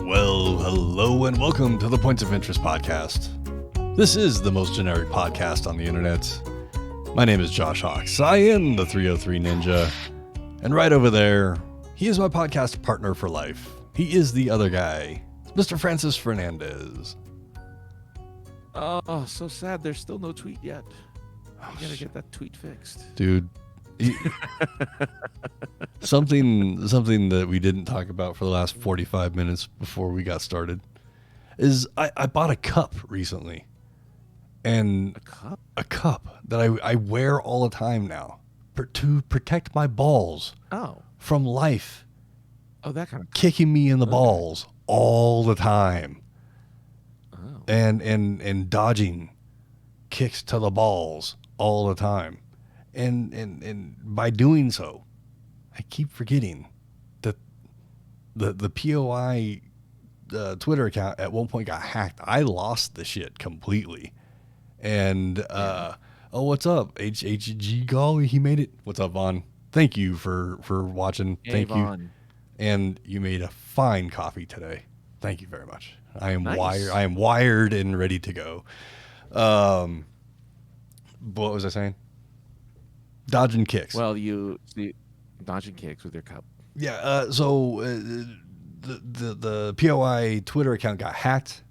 Well, hello and welcome to the Points of Interest podcast. This is the most generic podcast on the internet. My name is Josh Hawks. I am the 303 Ninja. And right over there, he is my podcast partner for life. He is the other guy, Mr. Francis Fernandez. Oh, so sad. There's still no tweet yet. I gotta get that tweet fixed. Dude. Something that we didn't talk about for the last 45 minutes before we got started is I bought a cup recently. And a cup that I wear all the time now to protect my balls from life. Oh, that kind of kicking me in the balls all the time. Oh. And dodging kicks to the balls all the time. And by doing so, I keep forgetting that the POI Twitter account at one point got hacked. I lost the shit completely. And what's up? HG Golly, he made it. What's up, Vaughn? Thank you for watching. Hey, Thank Vaughn. you. And you made a fine coffee today. Thank you very much. I am Nice. I am wired and ready to go. What was I saying? Dodging kicks. Well, you dodging kicks with your cup. Yeah. So the POI Twitter account got hacked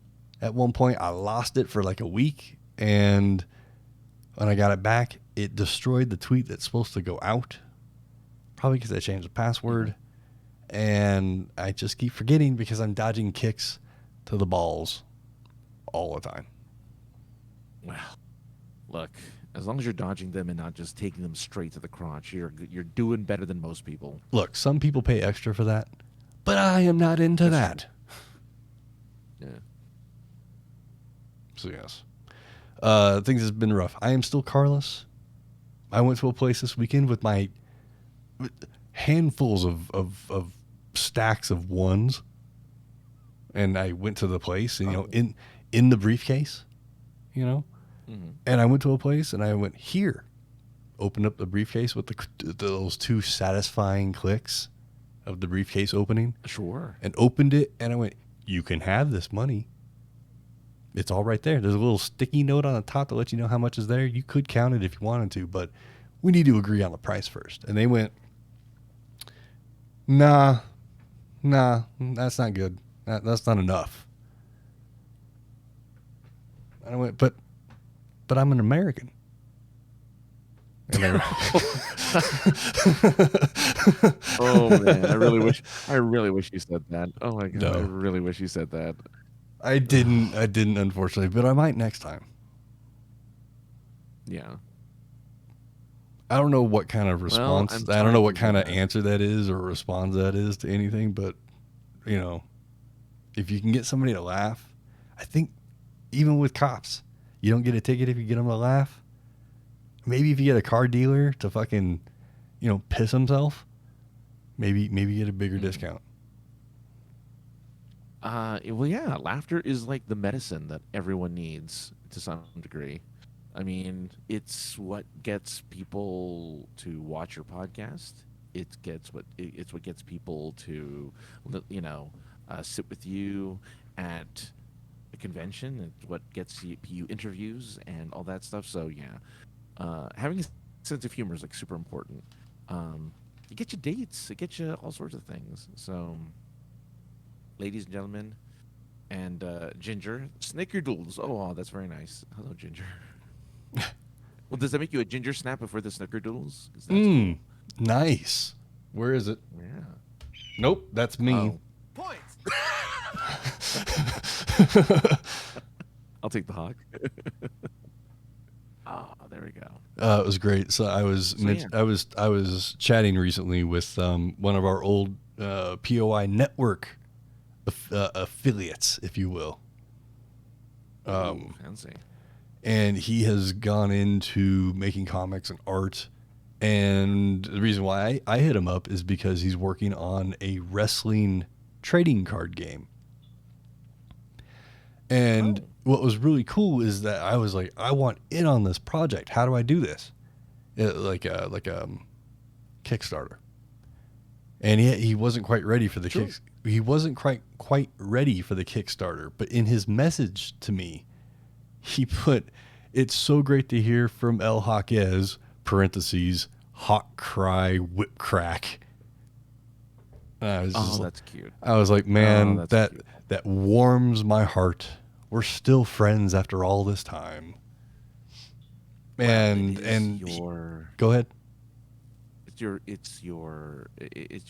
at one point. I lost it for like a week, and when I got it back, it destroyed the tweet that's supposed to go out. Probably because I changed the password, and I just keep forgetting because I'm dodging kicks to the balls all the time. Well, look, as long as you're dodging them and not just taking them straight to the crotch, you're doing better than most people. Look, some people pay extra for that, but I am not into that. Yeah. So yes, things has been rough. I am still carless. I went to a place this weekend with my handfuls of stacks of ones, and I went to the place, and, in the briefcase, Mm-hmm. and I went to a place, and I went here, opened up the briefcase with those two satisfying clicks of the briefcase opening. Sure. And opened it, and I went, you can have this money. It's all right there. There's a little sticky note on the top to let you know how much is there. You could count it if you wanted to, but we need to agree on the price first. And they went, nah, that's not good. That's not enough. And I went, but I'm an American. And Oh man, I really wish you said that. Oh my god, No. I really wish you said that. I didn't unfortunately, but I might next time. Yeah. I don't know what kind of response. I'm I don't know sorry what to kind hear of that. answer that is or response that is to anything, but if you can get somebody to laugh, I think even with cops, you don't get a ticket if you get them to laugh. Maybe if you get a car dealer to fucking, piss himself, maybe get a bigger discount. Well, yeah, laughter is like the medicine that everyone needs to some degree. I mean, it's what gets people to watch your podcast. It's what gets people to, sit with you at a convention. It's what gets you interviews and all that stuff. So yeah, having a sense of humor is like super important. It gets you dates. It gets you all sorts of things. So, ladies and gentlemen, and Ginger, snickerdoodles. Oh, that's very nice. Hello, Ginger. Well, does that make you a ginger snap before the snickerdoodles? Nice. Where is it? Yeah. Nope, that's me. Oh. Points. I'll take the hawk. Oh, there we go. It was great. So I was chatting recently with one of our old POI network affiliates, if you will. Ooh, fancy. And he has gone into making comics and art. And the reason why I hit him up is because he's working on a wrestling trading card game. And what was really cool is that I was like, I want in on this project. How do I do this? Like a Kickstarter. And he wasn't quite ready for the he wasn't quite ready for the Kickstarter, but in his message to me, he put, "It's so great to hear from El Jaquez, parentheses, hot cry, whip crack." That's cute. I was like, man, That's cute. that warms my heart. We're still friends after all this time. And go ahead. It's your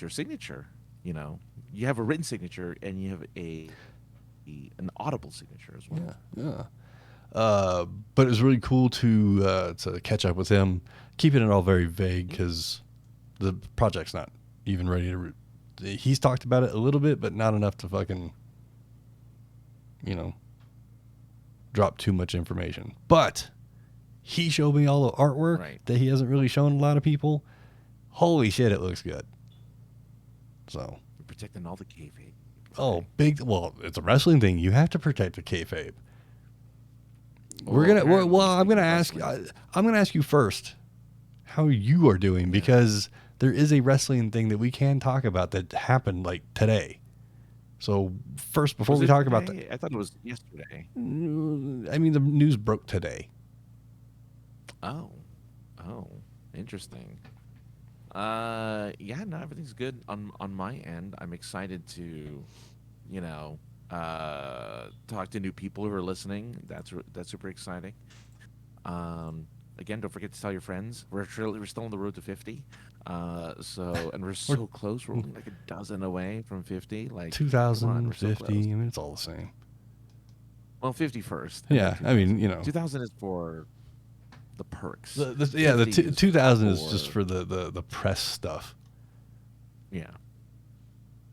signature. You know, you have a written signature and you have an audible signature as well. Yeah. But it was really cool to catch up with him, keeping it all very vague because the project's not even ready to. He's talked about it a little bit, but not enough to fucking, drop too much information. But he showed me all the artwork that he hasn't really shown a lot of people. Holy shit, it looks good. So You're protecting all the kayfabe. Oh, big. Well, it's a wrestling thing. You have to protect the kayfabe. I'm gonna ask you first how you are doing because there is a wrestling thing that we can talk about that happened like today. So first, before we talk about that, I thought it was yesterday. I mean, the news broke today. Oh, interesting. Yeah, no, everything's good on my end. I'm excited to, talk to new people who are listening. That's super exciting. Again, don't forget to tell your friends. We're still on the road to 50. And we're so close. We're only like a dozen away from 50. Like 2050. I mean, it's all the same. Well, 50 first. Yeah, I mean, 2000 is for the perks. The 2000 is just for the press stuff. Yeah.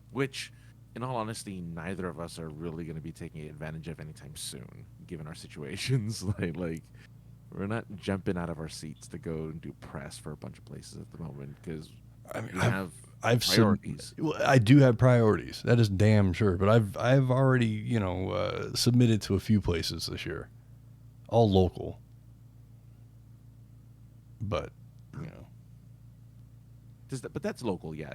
Which, in all honesty, neither of us are really going to be taking advantage of anytime soon, given our situations. like we're not jumping out of our seats to go and do press for a bunch of places at the moment because we have priorities. I do have priorities. That is damn sure. But I've already submitted to a few places this year, all local. But but that's local. Yeah.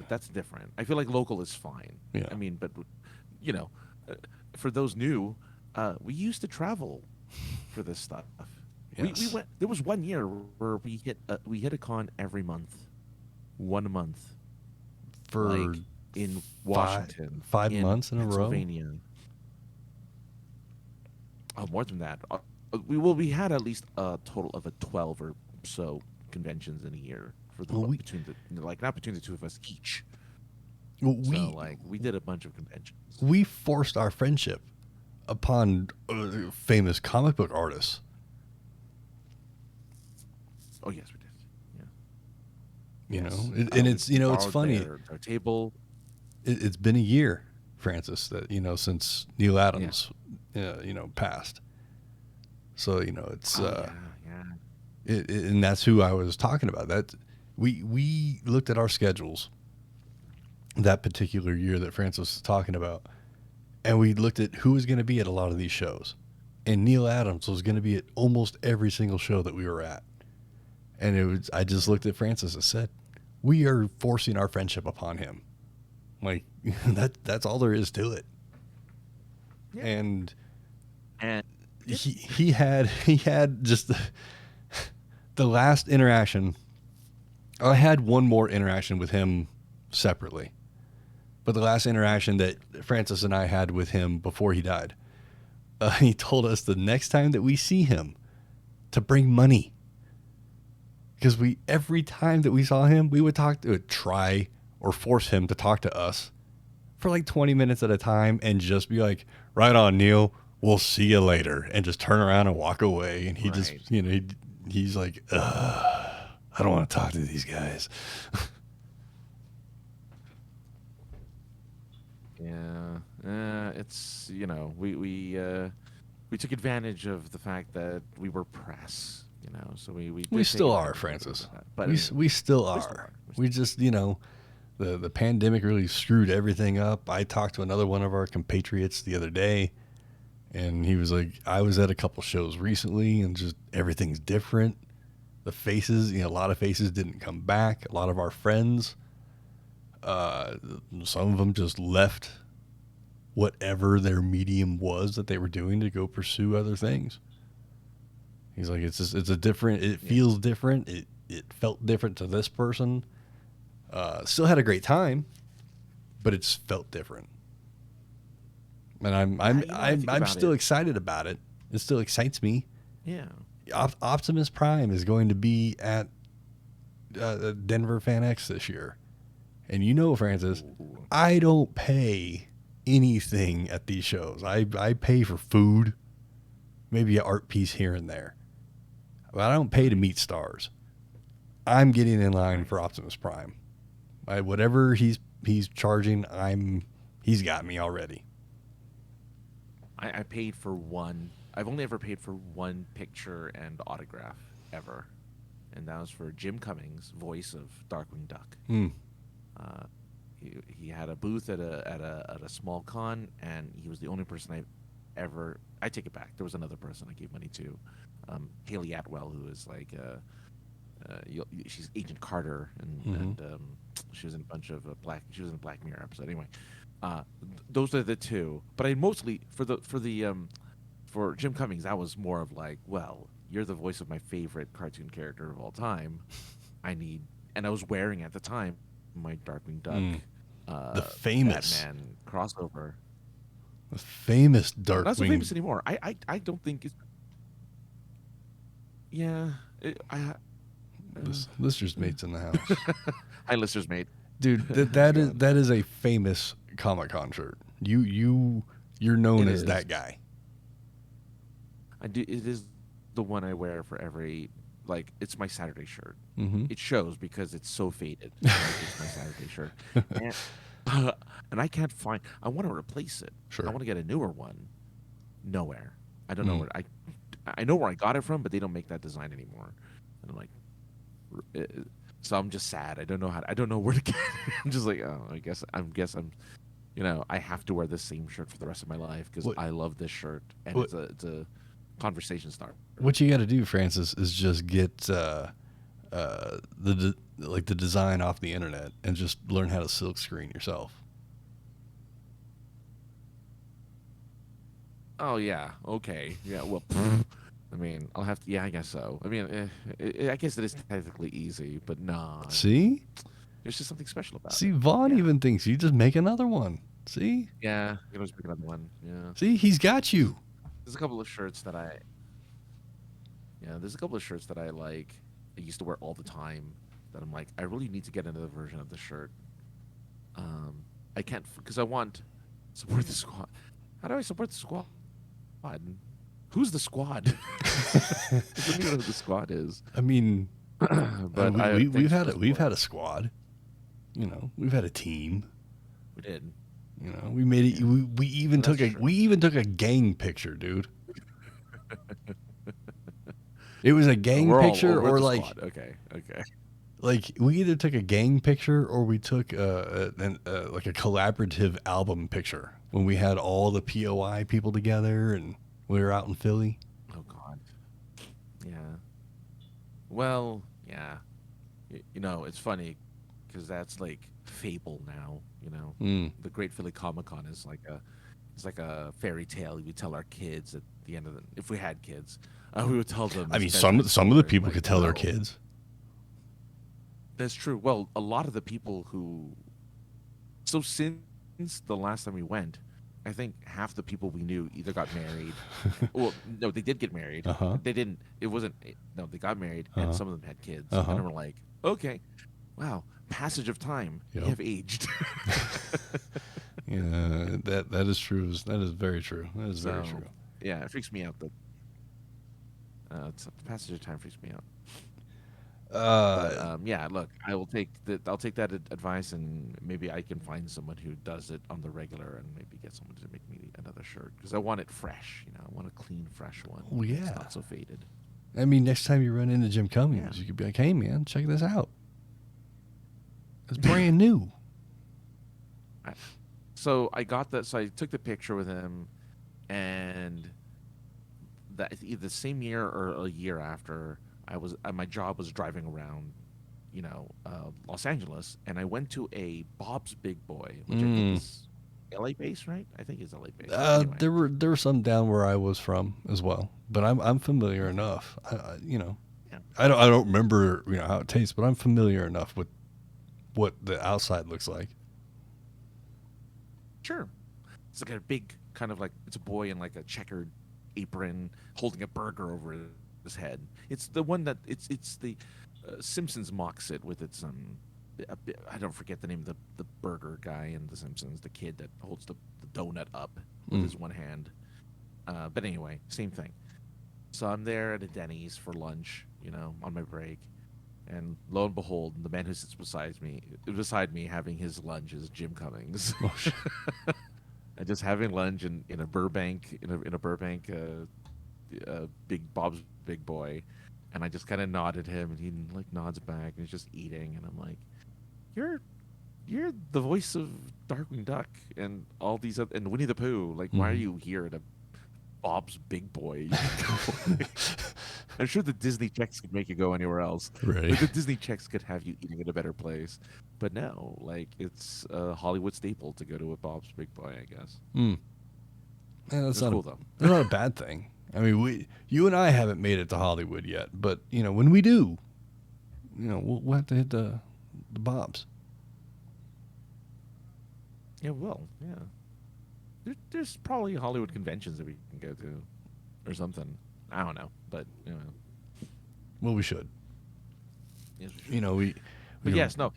That's different. I feel like local is fine. Yeah. I mean, but for those new, we used to travel for this stuff. Yes. We went. There was 1 year where we hit a con every month, 1 month for in Washington, 5 months in a row. Pennsylvania. Oh, more than that. We had at least a total of 12 or so conventions in a year for the not between the two of us each. We did a bunch of conventions. We forced our friendship upon famous comic book artists. Oh yes, we did. Yeah. And it's it's funny. Our table. It's been a year, Francis, that since Neil Adams, passed. So it's and that's who I was talking about. That we looked at our schedules that particular year that Francis was talking about, and we looked at who was going to be at a lot of these shows, and Neil Adams was going to be at almost every single show that we were at. And I just looked at Francis and said, we are forcing our friendship upon him. Like that's all there is to it. Yeah. And he had just the last interaction. I had one more interaction with him separately, but the last interaction that Francis and I had with him before he died, he told us the next time that we see him to bring money. Because every time that we saw him, we would try or force him to talk to us for like 20 minutes at a time and just be like, right on, Neil, we'll see you later. And just turn around and walk away. And he just, he's like, I don't want to talk to these guys. Yeah. It's, we took advantage of the fact that we were press. So we still are, Francis. But we still are. We just, the pandemic really screwed everything up. I talked to another one of our compatriots the other day, and he was like, I was at a couple shows recently, and just everything's different. The faces, a lot of faces didn't come back. A lot of our friends Uh, some of them just left whatever their medium was that they were doing to go pursue other things. He's like, it's a different. It Yeah. feels different. It felt different to this person. Still had a great time, but it's felt different. And I think I'm about still it. excited about it. It still excites me. Yeah. Optimus Prime is going to be at Denver Fan X this year, and you know, Francis, Ooh. I don't pay anything at these shows. I pay for food, maybe an art piece here and there, but I don't pay to meet stars. I'm getting in line for Optimus Prime. Whatever he's charging, he's got me already. I paid for one. I've only ever paid for one picture and autograph ever, and that was for Jim Cummings, voice of Darkwing Duck. Mm. Uh, he had a booth at a small con, and he was the only person I ever. I take it back. There was another person I gave money to, Haley Atwell, who is like she's Agent Carter, and she was in a bunch of She was in a Black Mirror episode. Anyway, those are the two. But I mostly for Jim Cummings, that was more of like, well, you're the voice of my favorite cartoon character of all time. And I was wearing at the time my Darkwing Duck, The famous Batman crossover. the famous Darkwing. Not so famous anymore. I don't think it's. Yeah, Lister's mates in the house. hi, listeners, mate. Dude, that is a famous Comic-Con shirt. You're known It as is. that guy. I do. It is the one I wear for every. Like, it's my Saturday shirt. Mm-hmm. It shows because it's so faded. Like, it's my Saturday shirt, and, and I can't find. I want to replace it. Sure. I want to get a newer one. Nowhere. I don't know where I know where I got it from, but they don't make that design anymore. And I'm like, so I'm just sad. I don't know I don't know where to get it. I'm just like, oh, I guess I'm. I have to wear this same shirt for the rest of my life because I love this shirt, and it's a conversation starter. What you got to do, Francis, is just get the design off the internet and just learn how to silk screen yourself. Oh yeah, okay, yeah. Well, I mean, I'll have to. Yeah, I guess so. I mean, I guess it is technically easy, but nah. See, There's just something special about see, it. Vaughn Yeah. even thinks you just make another one. See, Yeah, you can always pick another one. Yeah. see, he's got you. There's a couple of shirts that I. Yeah, there's a couple of shirts that I like. I used to wear all the time. That I'm like, I really need to get another version of the shirt. I can't because I want support the squad. How do I support the squad? Who's the squad? I don't even know who the squad is. I mean, But we've thanks had for the we've support. had a squad. We've had a team. We did. We made it. We even Well, took a that's true. we even took a gang picture, dude. It was a gang We're picture, we're or the like squad. Okay. like we either took a gang picture or we took like a collaborative album picture when we had all the POI people together and we were out in Philly. Oh God. Yeah. Well, yeah. It's funny because that's like fable now. The Great Philly Comic Con is like a fairy tale we tell our kids at the end of the. If we had kids, we would tell them. I mean, this some bedtime of the story, people like, could tell their well, kids. That's true. Well, a lot of the people who. So since the last time we went, I think half the people we knew either got married. Well, no, they did get married. Uh-huh. They didn't. It wasn't. No, they got married, and some of them had kids. Uh-huh. And we're like, okay, wow, passage of time. Yep. They have aged. Yeah, that is true. That is very true. That is very So, true. Yeah, it freaks me out. The passage of time freaks me out. Yeah, look, I'll take that advice, and maybe I can find someone who does it on the regular, and maybe get someone to make me another shirt because I want it fresh. I want a clean, fresh one. Oh, yeah. It's not so faded. I mean, next time you run into Jim Cummings, Yeah. you could be like, "Hey, man, check this out. It's brand new." So I got that. So I took the picture with him, and that either the same year or a year after, my job was driving around Los Angeles, and I went to a Bob's Big Boy, which I think Mm. is LA based, right? I think it's LA based. Anyway, There were some down where I was from as well, but I'm familiar okay, enough. yeah, I don't remember how it tastes, but I'm familiar enough with what the outside looks like. sure. It's like a big kind of like it's a boy in like a checkered apron holding a burger over his head. It's the one that it's the Simpsons mocks it with its I don't forget the name of the burger guy in The Simpsons, the kid that holds the donut up with Mm. his one hand. But anyway, same thing. So I'm there at a Denny's for lunch, on my break, and lo and behold, the man who sits beside me having his lunch is Jim Cummings. Oh, shit. And just having lunch in a Burbank Big Bob's Big Boy, and I just kind of nodded him, and he like nods back, and he's just eating, and I'm like, "You're the voice of Darkwing Duck and all these other and Winnie the Pooh. Like, why are Mhm. you here at a Bob's Big Boy?" I'm sure the Disney checks could make you go anywhere else. Right. Like the Disney checks could have you eating at a better place, but no, like it's a Hollywood staple to go to a Bob's Big Boy, I guess. Mm. Yeah, It's cool though. that's not a bad thing. I mean, you and I haven't made it to Hollywood yet, but when we do, we'll have to hit the Bobs. Yeah, well, yeah. There's probably Hollywood conventions that we can go to, or something. I don't know, but Well, we should. yes, we should. We But yes, no.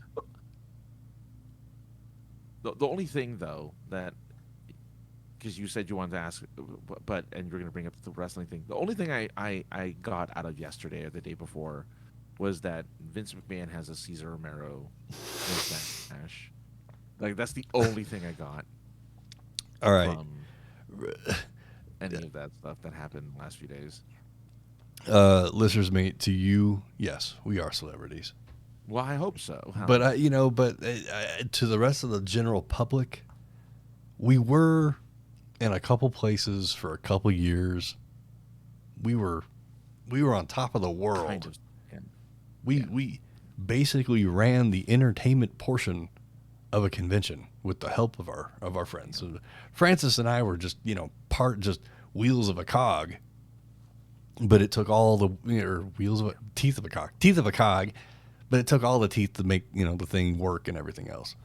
The only thing though that because you said you wanted to ask, and you're going to bring up the wrestling thing. The only thing I got out of yesterday or the day before was that Vince McMahon has a Cesar Romero mustache. Like that's the only thing I got All right. from any of that stuff that happened in the last few days. Listeners, mate, to you, yes, we are celebrities. Well, I hope so. How? But to the rest of the general public, we were in a couple places for a couple years. We were on top of the world. Kind of. Yeah. We basically ran the entertainment portion of a convention with the help of our friends. So Francis and I were just just wheels of a cog, but it took all the teeth of a cog, but it took all the teeth to make the thing work and everything else.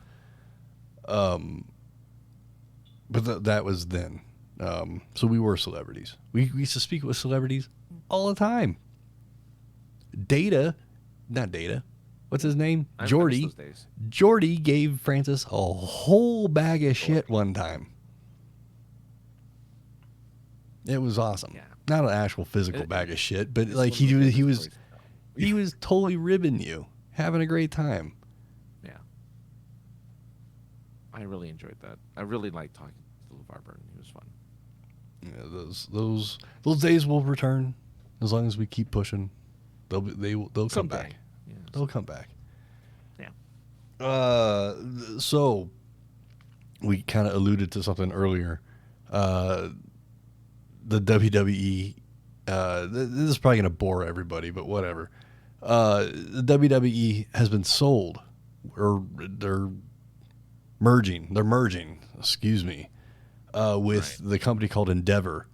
But that was then. So we were celebrities. We used to speak with celebrities all the time. Not Data. What's his name? I miss Jordy. those days. Jordy gave Francis a whole bag of shit one time. It was awesome. Yeah. Not an actual physical bag of shit, but It's like one of the he best was stories. he was totally ribbing you, having a great time. Yeah. I really enjoyed that. I really liked talking to LeVar Burton. He was fun. Yeah, those days will return as long as we keep pushing. They'll come Someday. back. Yeah. They'll come back. Yeah. So we kind of alluded to something earlier. The WWE. This is probably going to bore everybody, but whatever. The WWE has been sold, or they're merging. They're merging. Excuse me. With the company called Endeavor,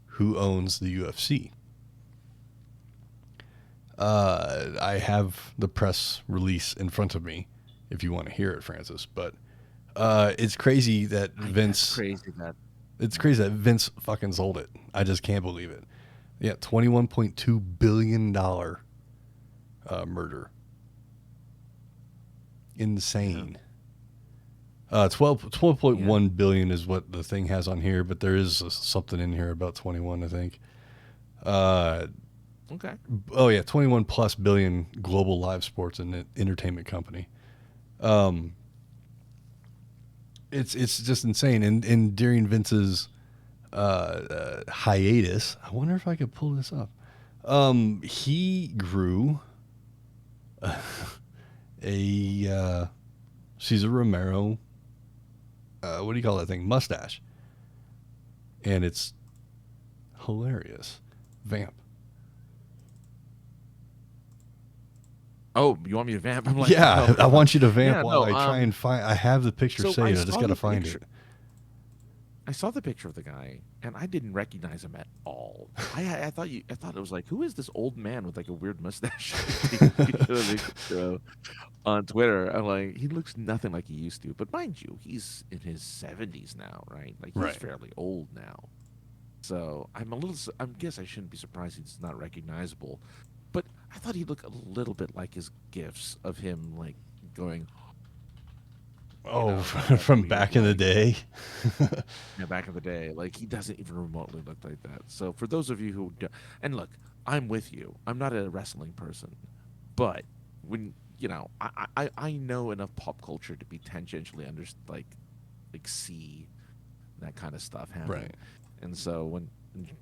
who owns the UFC. I have the press release in front of me, if you want to hear it, Francis. But it's crazy that Vince. It's crazy that Vince fucking sold it. I just can't believe it. Yeah, $21.2 billion merger. Insane. 12.1 billion is what the thing has on here, but there is something in here about 21, I think. Okay. Oh yeah, 21 plus billion global live sports and entertainment company. It's just insane. And during Vince's hiatus, I wonder if I could pull this up. He grew a Cesar Romero. What do you call that thing? Mustache. And it's hilarious. Vamp. Oh, you want me to vamp? I'm like, Yeah, oh, I want you to vamp yeah, while no. I try and find. I have the picture So saved. I just got to find it. I saw the picture of the guy, and I didn't recognize him at all. I thought it was like, who is this old man with like a weird mustache? On Twitter, I'm like, he looks nothing like he used to. But mind you, he's in his 70s now, right? Like he's Right. fairly old now. So I guess I shouldn't be surprised he's not recognizable. But I thought he looked a little bit like his gifs of him like going, Oh, that from weird, back in the like, day. back in the day. Like he doesn't even remotely look like that. So for those of you who do, and look, I'm with you. I'm not a wrestling person, but when I know enough pop culture to be tangentially like see that kind of stuff happen. Right. And so when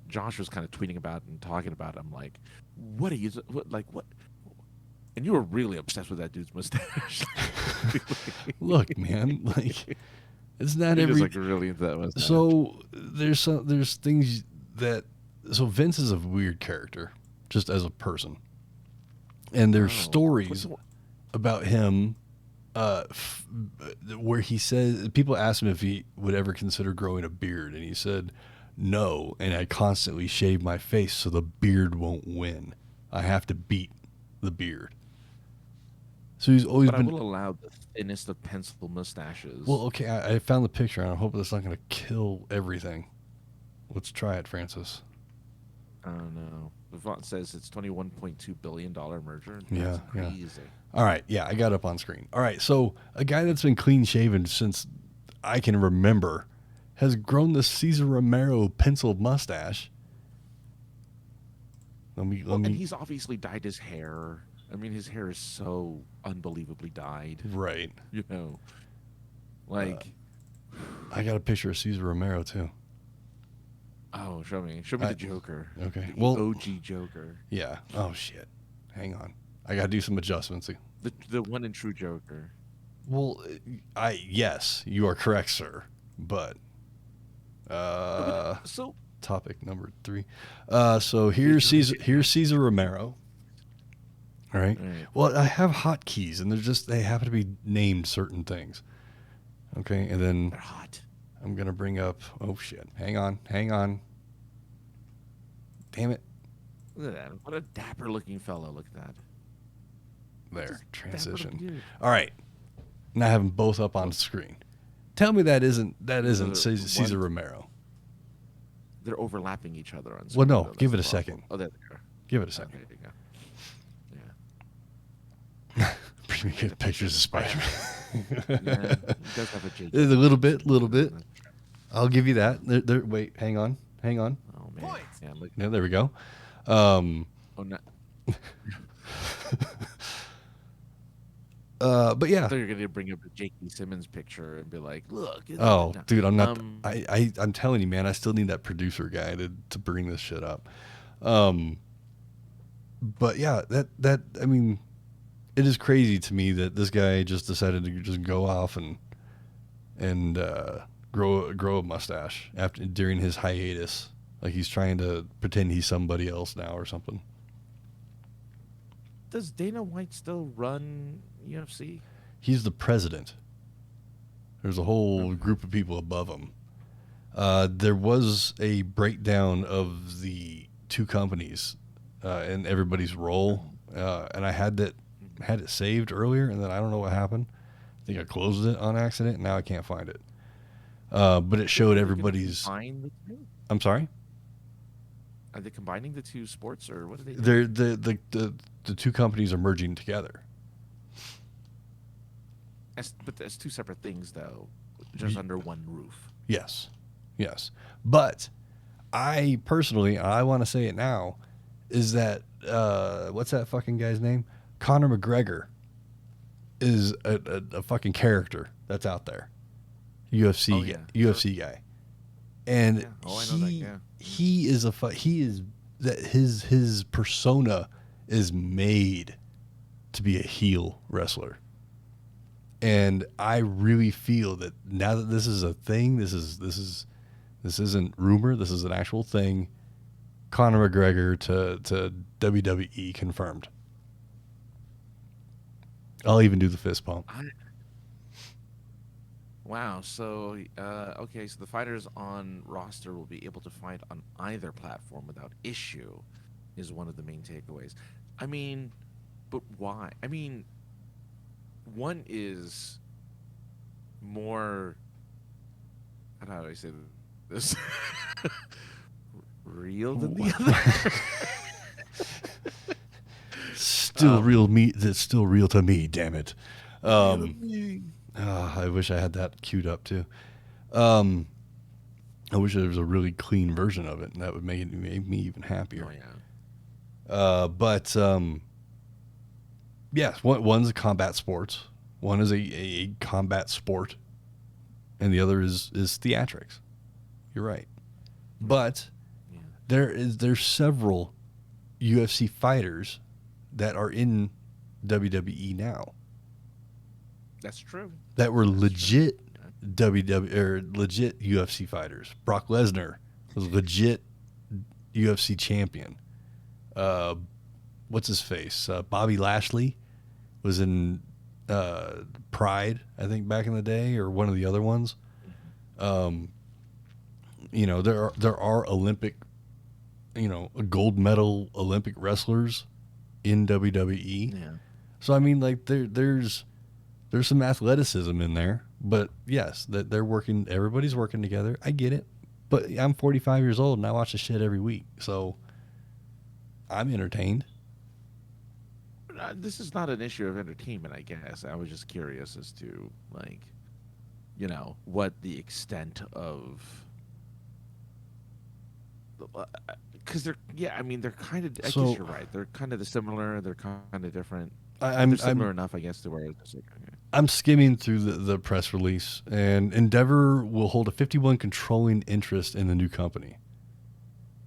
Josh was kind of tweeting about it and talking about it, I'm like, what are you what? And you were really obsessed with that dude's mustache. Look, man, like it's not You're every. just like really into that mustache. So there's things that. So Vince is a weird character, just as a person, and there's stories about him, where he says people asked him if he would ever consider growing a beard, and he said no, and I constantly shave my face so the beard won't win. I have to beat the beard. So he's always but been. I will allow the thinnest of pencil mustaches. Well, okay, I found the picture, and I hope that's not going to kill everything. Let's try it, Francis. I don't know. The font says it's $21.2 billion merger. Yeah, That's yeah. crazy. All right, yeah, I got it up on screen. All right, so a guy that's been clean shaven since I can remember has grown the Cesar Romero pencil mustache. Let me. And he's obviously dyed his hair. I mean, his hair is so unbelievably dyed. Right. You know, like. I got a picture of Cesar Romero too. Oh, show me the Joker. Okay. The Well, OG Joker. Yeah. Oh shit. Hang on. I got to do some adjustments. The one and true Joker. Well, yes, you are correct, sir. But so topic number 3. So here's Cesar Romero. All right. Well, I have hotkeys, and they happen to be named certain things. Okay, and then they're hot. I'm gonna bring up. Oh shit! Hang on. Damn it! Look at that! What a dapper-looking fellow! Look at that. There, transition. Dude. All right, now I have them both up on screen. Tell me that isn't Cesar Romero. They're overlapping each other on screen. Well, no, though. give it a That's the second. problem. Oh, there they are. Give it a second. Okay, there you go. Pretty good pictures of Spider-Man. Yeah, he does have a J. A little bit. I'll give you that. Wait, hang on. Oh man. Yeah, look. Yeah, there we go. Oh no. But yeah. I thought you were gonna bring up a J.K. Simmons picture and be like, "Look." Oh, dude, I'm not. I'm telling you, man. I still need that producer guy to bring this shit up. But yeah, that I mean, it is crazy to me that this guy just decided to just go off and grow a mustache during his hiatus. Like he's trying to pretend he's somebody else now or something. Does Dana White still run UFC? He's the president. There's a whole group of people above him. There was a breakdown of the two companies and everybody's role, and I had it saved earlier, and then I don't know what happened. I think I closed it on accident, and now I can't find it. But it showed everybody's. I'm sorry. Are they combining the two sports, or what are they doing? The two companies are merging together. But that's two separate things, though, just under one roof. Yes. But I personally, I want to say it now, is that what's that fucking guy's name? Conor McGregor is a fucking character that's out there. UFC guy. And yeah. I know that. Yeah. He is his persona is made to be a heel wrestler. And I really feel that now that this is a thing, this isn't rumor, this is an actual thing. Conor McGregor to WWE confirmed. I'll even do the fist pump. I, wow. So, okay. So the fighters on roster will be able to fight on either platform without issue, is one of the main takeaways. I mean, but why? I mean, one is more. How do I say this? Real than the other. Still real me. That's still real to me. Damn it. Real to me. I wish I had that queued up too. Um, I wish there was a really clean version of it, and that would make me even happier. Oh yeah. But yes, one's a combat sports. One is a combat sport, and the other is theatrics. You're right. But Yeah. there's several UFC fighters that are in WWE now That's true. that were That's legit true. WWE or legit UFC fighters. Brock Lesnar was legit UFC champion. Uh, what's his face? Bobby Lashley was in Pride, I think, back in the day, or one of the other ones. Um, there are Olympic, gold medal Olympic wrestlers in WWE. Yeah. So I mean, like there's some athleticism in there, but yes, that they're working. Everybody's working together. I get it, but I'm 45 years old and I watch this shit every week, so I'm entertained. This is not an issue of entertainment, I guess. I was just curious as to, like, what the extent of. Because I mean, they're kind of. I So guess you're right. They're kind of similar. They're kind of different. I, But they're I'm similar I'm enough, I guess, to where it's just like, okay. I'm skimming through the press release, and Endeavor will hold a 51 controlling interest in the new company.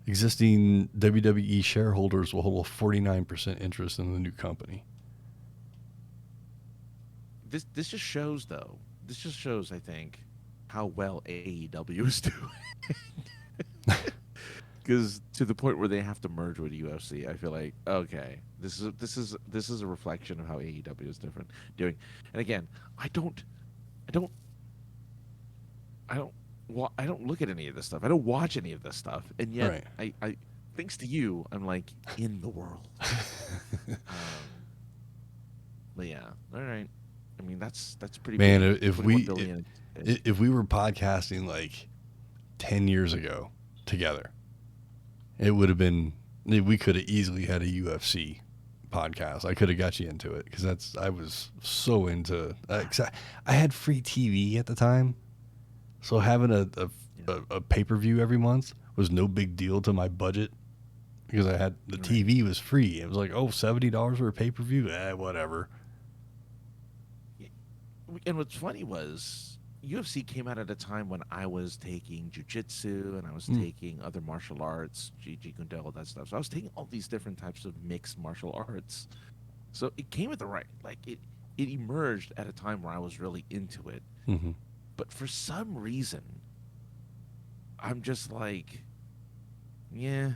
Existing WWE shareholders will hold a 49% interest in the new company. This just shows, though. This just shows, I think, how well AEW is doing. Because to the point where they have to merge with UFC, I feel like, okay, this is a reflection of how AEW is different doing. And again, I don't I don't I don't I don't look at any of this stuff. I don't watch any of this stuff, and yet Right. I thanks to you, I'm like in the world. Um, but yeah, all right. I mean, that's pretty Man, big. if 21 we billion. if we were podcasting like 10 years ago together, it would have been, we could have easily had a UFC podcast. I could have got you into it because I was so into, 'cause I had free TV at the time. So having a pay-per-view every month was no big deal to my budget because I had the Right. TV was free. It was like, oh, $70 for a pay-per-view? Whatever. And what's funny was UFC came out at a time when I was taking jujitsu and I was taking other martial arts, Jeet Kune Do, all that stuff. So I was taking all these different types of mixed martial arts. So it came at the right, like it emerged at a time where I was really into it. Mm-hmm. But for some reason, I'm just like, yeah.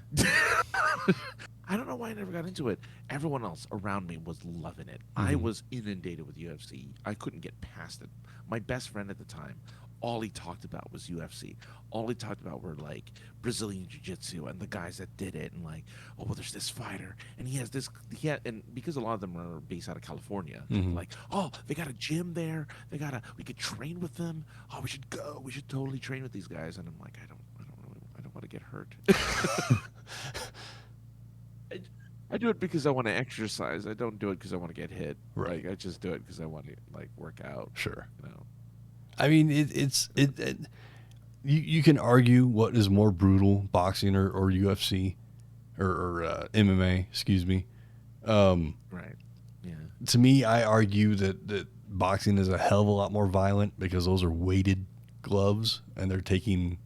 I don't know why I never got into it. Everyone else around me was loving it. I was inundated with UFC. I couldn't get past it. My best friend at the time, all he talked about was UFC. All he talked about were like Brazilian Jiu-Jitsu and the guys that did it, and like, oh well, there's this fighter and he has this. And because a lot of them are based out of California, like, oh, they got a gym there. We could train with them. Oh, we should go. We should totally train with these guys. And I'm like, I don't want to get hurt. I do it because I want to exercise. I don't do it because I want to get hit. Right. Like, I just do it because I want to like work out. Sure. You know. I mean, you can argue what is more brutal, boxing or UFC or MMA, excuse me. Right. Yeah. To me, I argue that boxing is a hell of a lot more violent because those are weighted gloves and they're taking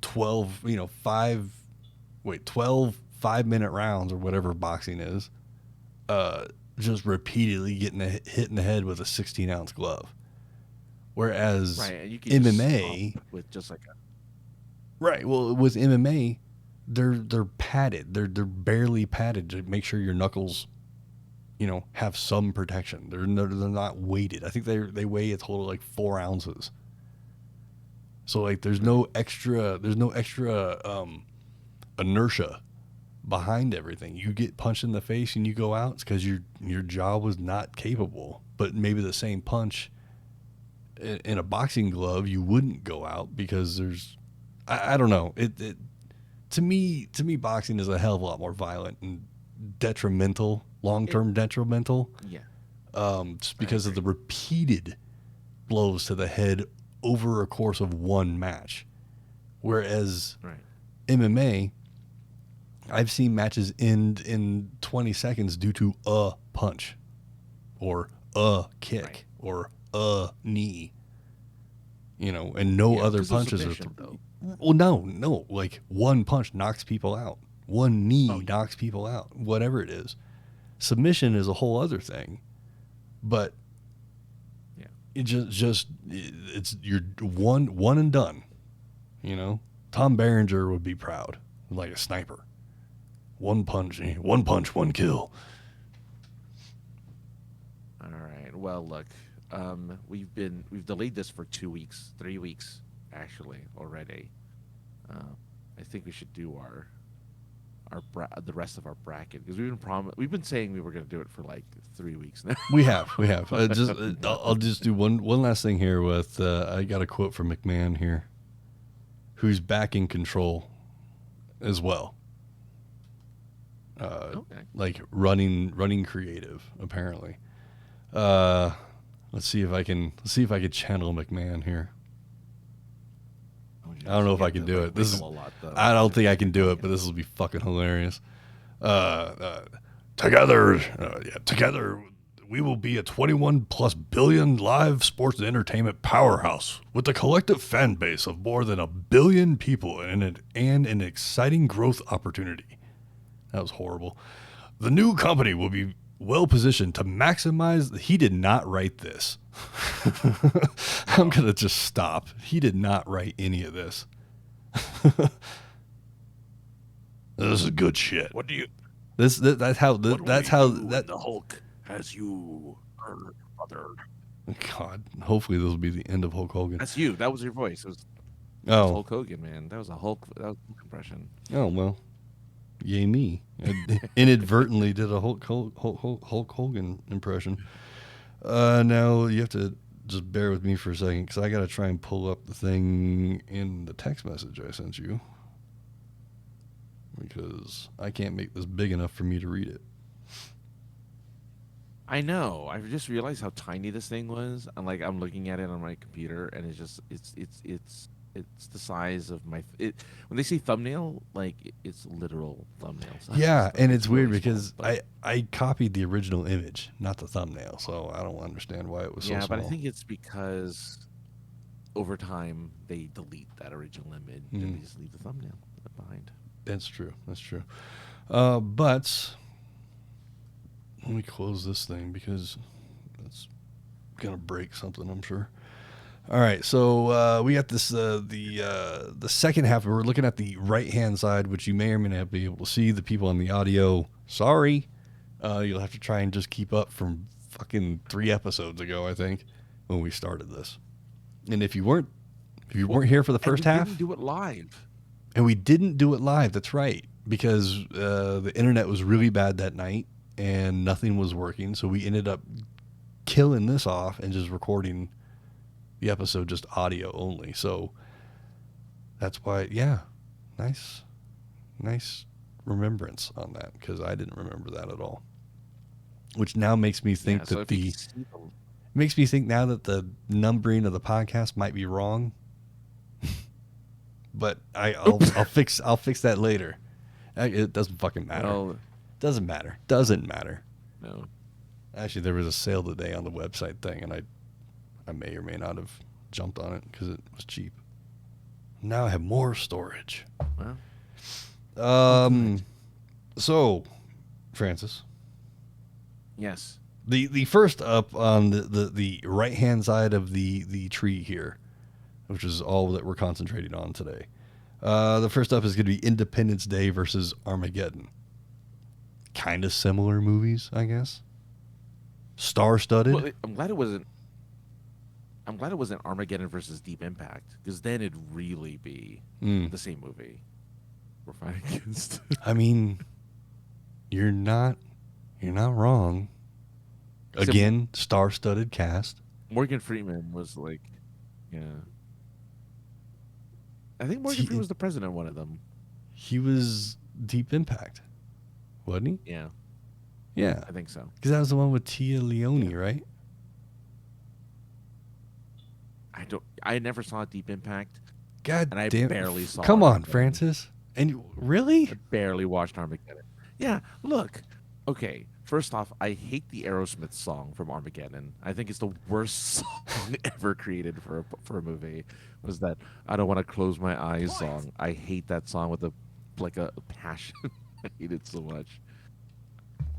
12 5-minute rounds or whatever boxing is, just repeatedly getting hit in the head with a 16-ounce glove. Whereas Right. And you can MMA, just with just like a right? Well, with MMA, they're padded. They're barely padded to make sure your knuckles have some protection. They're not weighted. I think they weigh a total of like 4 ounces. So like there's no extra inertia behind everything. You get punched in the face and you go out. It's because your jaw was not capable. But maybe the same punch in a boxing glove, you wouldn't go out because there's, I don't know. It to me boxing is a hell of a lot more violent and detrimental, long-term detrimental. Yeah. Just because of the repeated blows to the head over a course of one match. Whereas MMA, I've seen matches end in 20 seconds due to a punch or a kick or a knee, and no other punches are. Well, no, like one punch knocks people out. One knee knocks people out. Whatever it is, submission is a whole other thing, but it it's you're one and done. Tom Berenger would be proud, like a sniper. One punch, one kill. All right. Well, look, we've delayed this for 2 weeks, 3 weeks, actually already. I think we should do the rest of our bracket because we've been saying we were going to do it for like 3 weeks now. We have. I'll just do one last thing here with I got a quote from McMahon here, who's back in control as well. Like running creative apparently. Let's see if I can channel McMahon here. I don't know if I can do it. I don't think I can do it, but this will be fucking hilarious. Together, we will be a 21 plus billion live sports and entertainment powerhouse with a collective fan base of more than 1 billion people and an exciting growth opportunity. That was horrible. The new company will be well positioned to maximize. He did not write this. I'm going to just stop. He did not write any of this. This is good shit. What do you? That's how the Hulk has you, brother. God, hopefully this will be the end of Hulk Hogan. That's you. That was your voice. It was Hulk Hogan, man. That was a Hulk impression. Oh well. Yay me. I inadvertently did a Hulk Hogan impression. Now you have to just bear with me for a second because I got to try and pull up the thing in the text message I sent you because I can't make this big enough for me to read it. I know. I just realized how tiny this thing was. And like I'm looking at it on my computer, and it's the size of my. When they say thumbnail, like it's literal thumbnail size. Yeah, and it's weird because I copied the original image, not the thumbnail, so I don't understand why it was so small. Yeah, but I think it's because over time they delete that original image and they just leave the thumbnail behind. That's true. But let me close this thing because it's gonna break something, I'm sure. All right, so we got this the second half. We're looking at the right-hand side, which you may or may not be able to see. The people on the audio, sorry. You'll have to try and just keep up from fucking 3 episodes ago, I think, when we started this. And if you weren't here for the first half, didn't do it live. And we didn't do it live. That's right, because the internet was really bad that night and nothing was working. So we ended up killing this off and just recording the episode just audio only. So that's why, yeah, nice remembrance on that because I didn't remember that at all. Which now makes me think makes me think now that the numbering of the podcast might be wrong. But I'll fix that later. It doesn't fucking matter. No. Doesn't matter. No. Actually, there was a sale today on the website thing, and I may or may not have jumped on it because it was cheap. Now I have more storage. Well. So, Francis. Yes. The first up on the right hand side of the tree here, which is all that we're concentrating on today. The first up is going to be Independence Day versus Armageddon. Kind of similar movies, I guess. star-studded. Well, I'm glad it wasn't. I'm glad it wasn't Armageddon versus Deep Impact, because then it'd really be the same movie we're fighting against. I mean, you're not wrong. Except Again, star-studded cast. Morgan Freeman was like, yeah. I think Morgan Freeman was the president of one of them. He was Deep Impact, wasn't he? Yeah, Yeah, I think so. because that was the one with Tia Leone, right? I never saw Deep Impact, God and I damn! barely saw. Come on, Armageddon. Francis. And really? I barely watched Armageddon. Yeah, look. Okay, first off, I hate the Aerosmith song from Armageddon. I think it's the worst song ever created for a movie. Was that "I Don't Want to Close My Eyes" song? I hate that song with a passion. I hate it so much.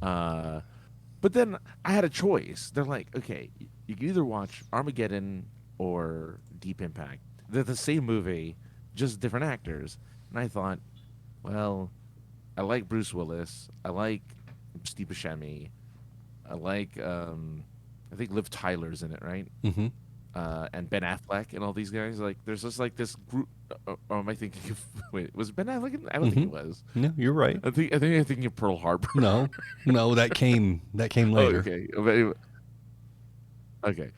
But then I had a choice. They're like, okay, you can either watch Armageddon or Deep Impact. They're the same movie, just different actors. And I thought, well, I like Bruce Willis. I like Steve Buscemi. I like, I think Liv Tyler's in it, right? Mm-hmm. And Ben Affleck and all these guys. Like, there's just like this group. Or am I thinking of? Wait, was it Ben Affleck? I don't think it was. No, you're right. I think I'm thinking of Pearl Harbor. No, that came later. Oh, okay. Okay.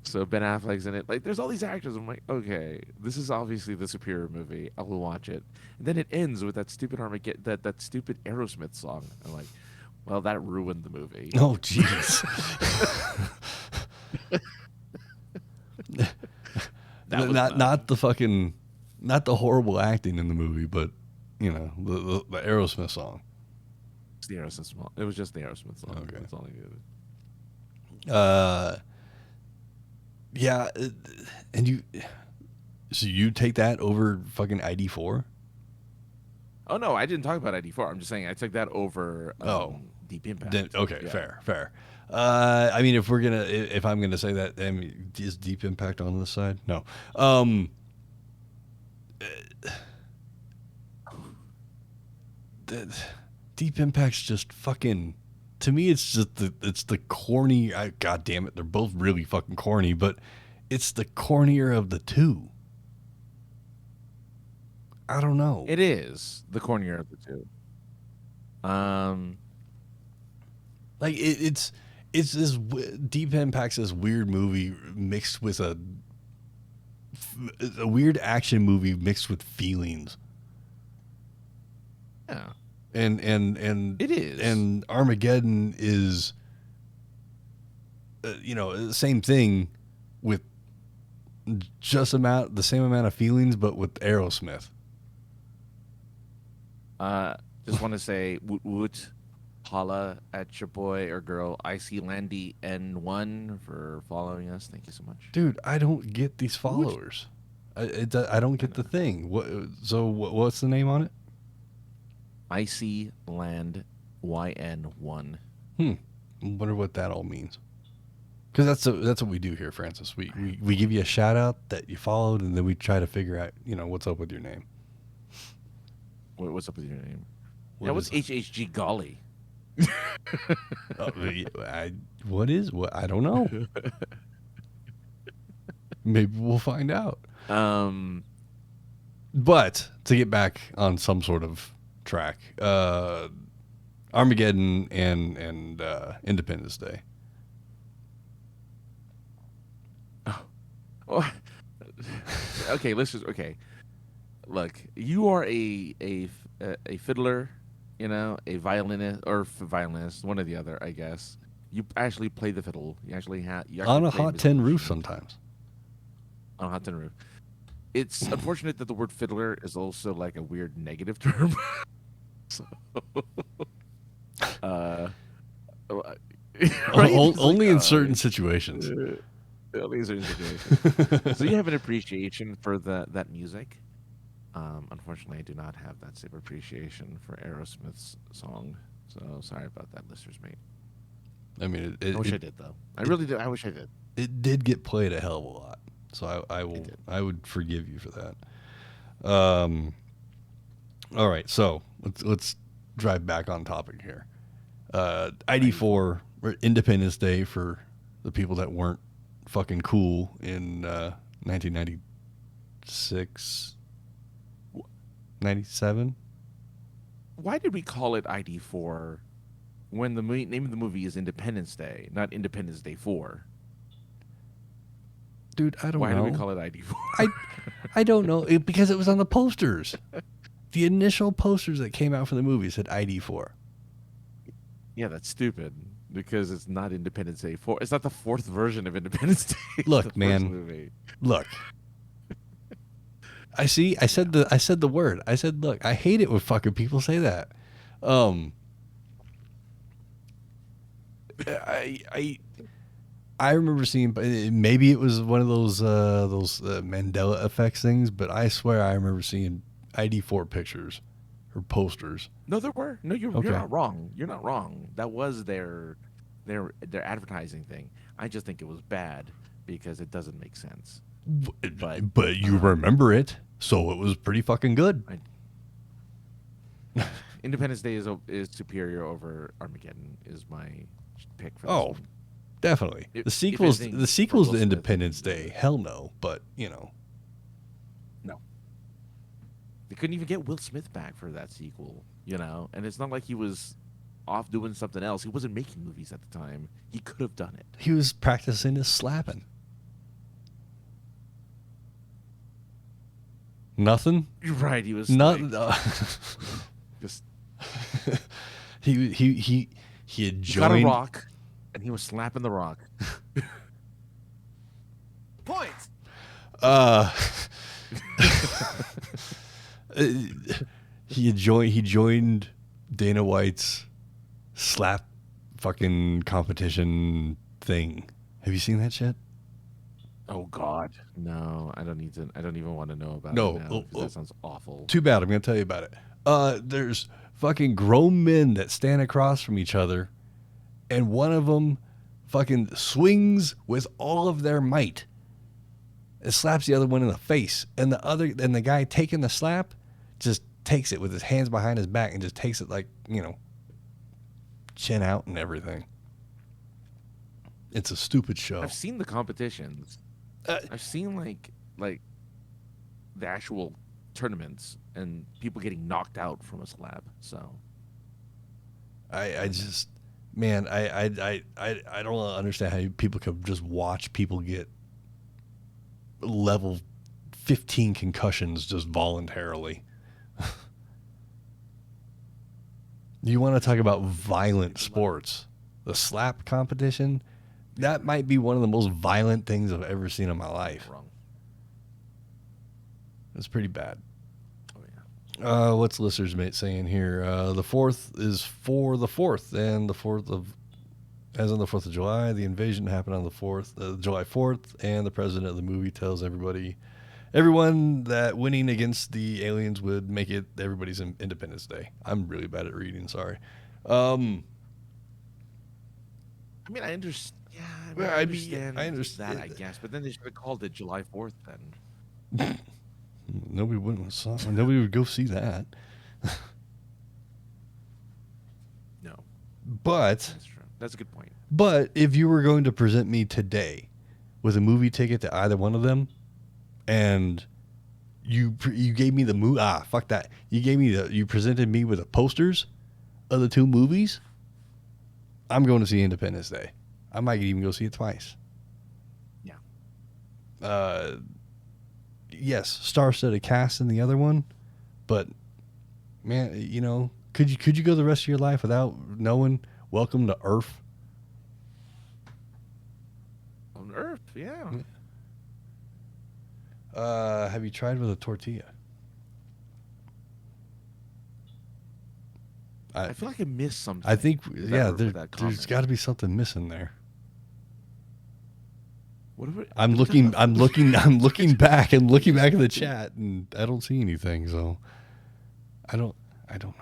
So Ben Affleck's in it. Like, there's all these actors. I'm like, okay, this is obviously the superior movie. I will watch it. And then it ends with that stupid that stupid Aerosmith song. I'm like, well, that ruined the movie. Oh, jeez. Not the horrible acting in the movie, but the Aerosmith song. It's the Aerosmith song. It was just the Aerosmith song. Okay. That's all I did. Yeah, and you take that over fucking ID4? Oh no, I didn't talk about ID4. I'm just saying I took that over Deep Impact. Okay, Yeah. fair. I mean, if I'm gonna say that, I mean, is Deep Impact on this side? No. Deep Impact's just fucking. To me, it's just the corny. God damn it, they're both really fucking corny, but it's the cornier of the two. I don't know. It is the cornier of the two. Like it's this Deep Impact's this weird movie mixed with a weird action movie mixed with feelings. Yeah. And it is. And Armageddon is the same thing with just the same amount of feelings, but with Aerosmith. Just want to say woot woot, holla at your boy or girl Icy Landy N1 for following us. Thank you so much, dude. I don't get these followers. I don't get the thing. What's the name on it? Icy Land YN1. I wonder what that all means. Because that's what we do here, Francis. We give you a shout out that you followed, and then we try to figure out what's up with your name. What's up with your name? What's HHG Golly? What I don't know. Maybe we'll find out. But to get back on some sort of track, Armageddon and Independence Day. Oh. Okay, look, you are a fiddler, a violinist, one or the other, I guess. You actually play the fiddle. You actually on a hot tin roof sometimes. On a hot tin roof. It's unfortunate that the word fiddler is also like a weird negative term. So, right? Only in certain situations. Only in certain situations. So you have an appreciation for that music. Unfortunately, I do not have that same appreciation for Aerosmith's song. So sorry about that, listeners, mate. I mean, I wish I did though. I really did. I wish I did. It did get played a hell of a lot, so I would forgive you for that. All right, so let's drive back on topic here. ID4 or Independence Day for the people that weren't fucking cool in 1996, 97. Why did we call it ID4 when the name of the movie is Independence Day, not Independence Day 4? Dude, I don't know. Why do we call it ID4? I don't know. Because it was on the posters. The initial posters that came out for the movie said ID4. Yeah, that's stupid because it's not Independence Day 4. It's not the fourth version of Independence Day. It's Look, the first man. movie. Look. I said the word. I said, look, I hate it when fucking people say that. I remember seeing, maybe it was one of those Mandela effects things, but I swear I remember seeing ID4 pictures or posters. No, there were. No, you're Okay. not wrong. You're not wrong. That was their advertising thing. I just think it was bad because it doesn't make sense. But you remember it, so it was pretty fucking good. Independence Day is superior over Armageddon. Is my pick for this Oh, one. definitely. If The sequels anything, to Will Smith Independence is Day, good. hell no. But No, they couldn't even get Will Smith back for that sequel. And it's not like he was off doing something else. He wasn't making movies at the time. He could have done it. he was practicing his slapping. Nothing. You're right. He was Not. just He had he got a joined. rock, and he was slapping the rock. Points. He joined Dana White's slap fucking competition thing. Have you seen that shit? Oh God, no! I don't need to. I don't even want to know about No, it now. 'Cause that sounds awful. Too bad. I'm going to tell you about it. There's fucking grown men that stand across from each other, and one of them fucking swings with all of their might and slaps the other one in the face. And the guy taking the slap just takes it with his hands behind his back and just takes it like, chin out and everything. It's a stupid show. I've seen the competitions. I've seen like the actual tournaments and people getting knocked out from a slap. So I just, man, I don't understand how people could just watch people get level 15 concussions just voluntarily. You want to talk about violent sports? The slap competition, that might be one of the most violent things I've ever seen in my life. wrong. It's pretty bad. Oh yeah. What's listeners mate saying here? The 4th is for the 4th, and the 4th of, as on the 4th of July, the invasion happened on the 4th, July 4th, and the president of the movie tells everyone that winning against the aliens would make it everybody's Independence Day. I'm really bad at reading, sorry. I mean, I understand. Yeah, Well, I I mean, understand. I understand. that, I guess. But then they should have called it July 4th then. Nobody would go see that. No, But that's true. That's a good point. if you were going to present me today with a movie ticket to either one of them, and you gave me the movie, fuck that. You presented me with the posters of the two movies, I'm going to see Independence Day. I might even go see it twice. Yeah. Yes, star-studded cast in the other one, but man, could you go the rest of your life without knowing Welcome to Earth? On Earth, yeah. Have you tried with a tortilla? I feel like I missed something. I think, with yeah, that there's comment. got to be something missing there. What are we, I'm what are we looking talking about? I'm looking back in the chat, and I don't see anything. So I don't know.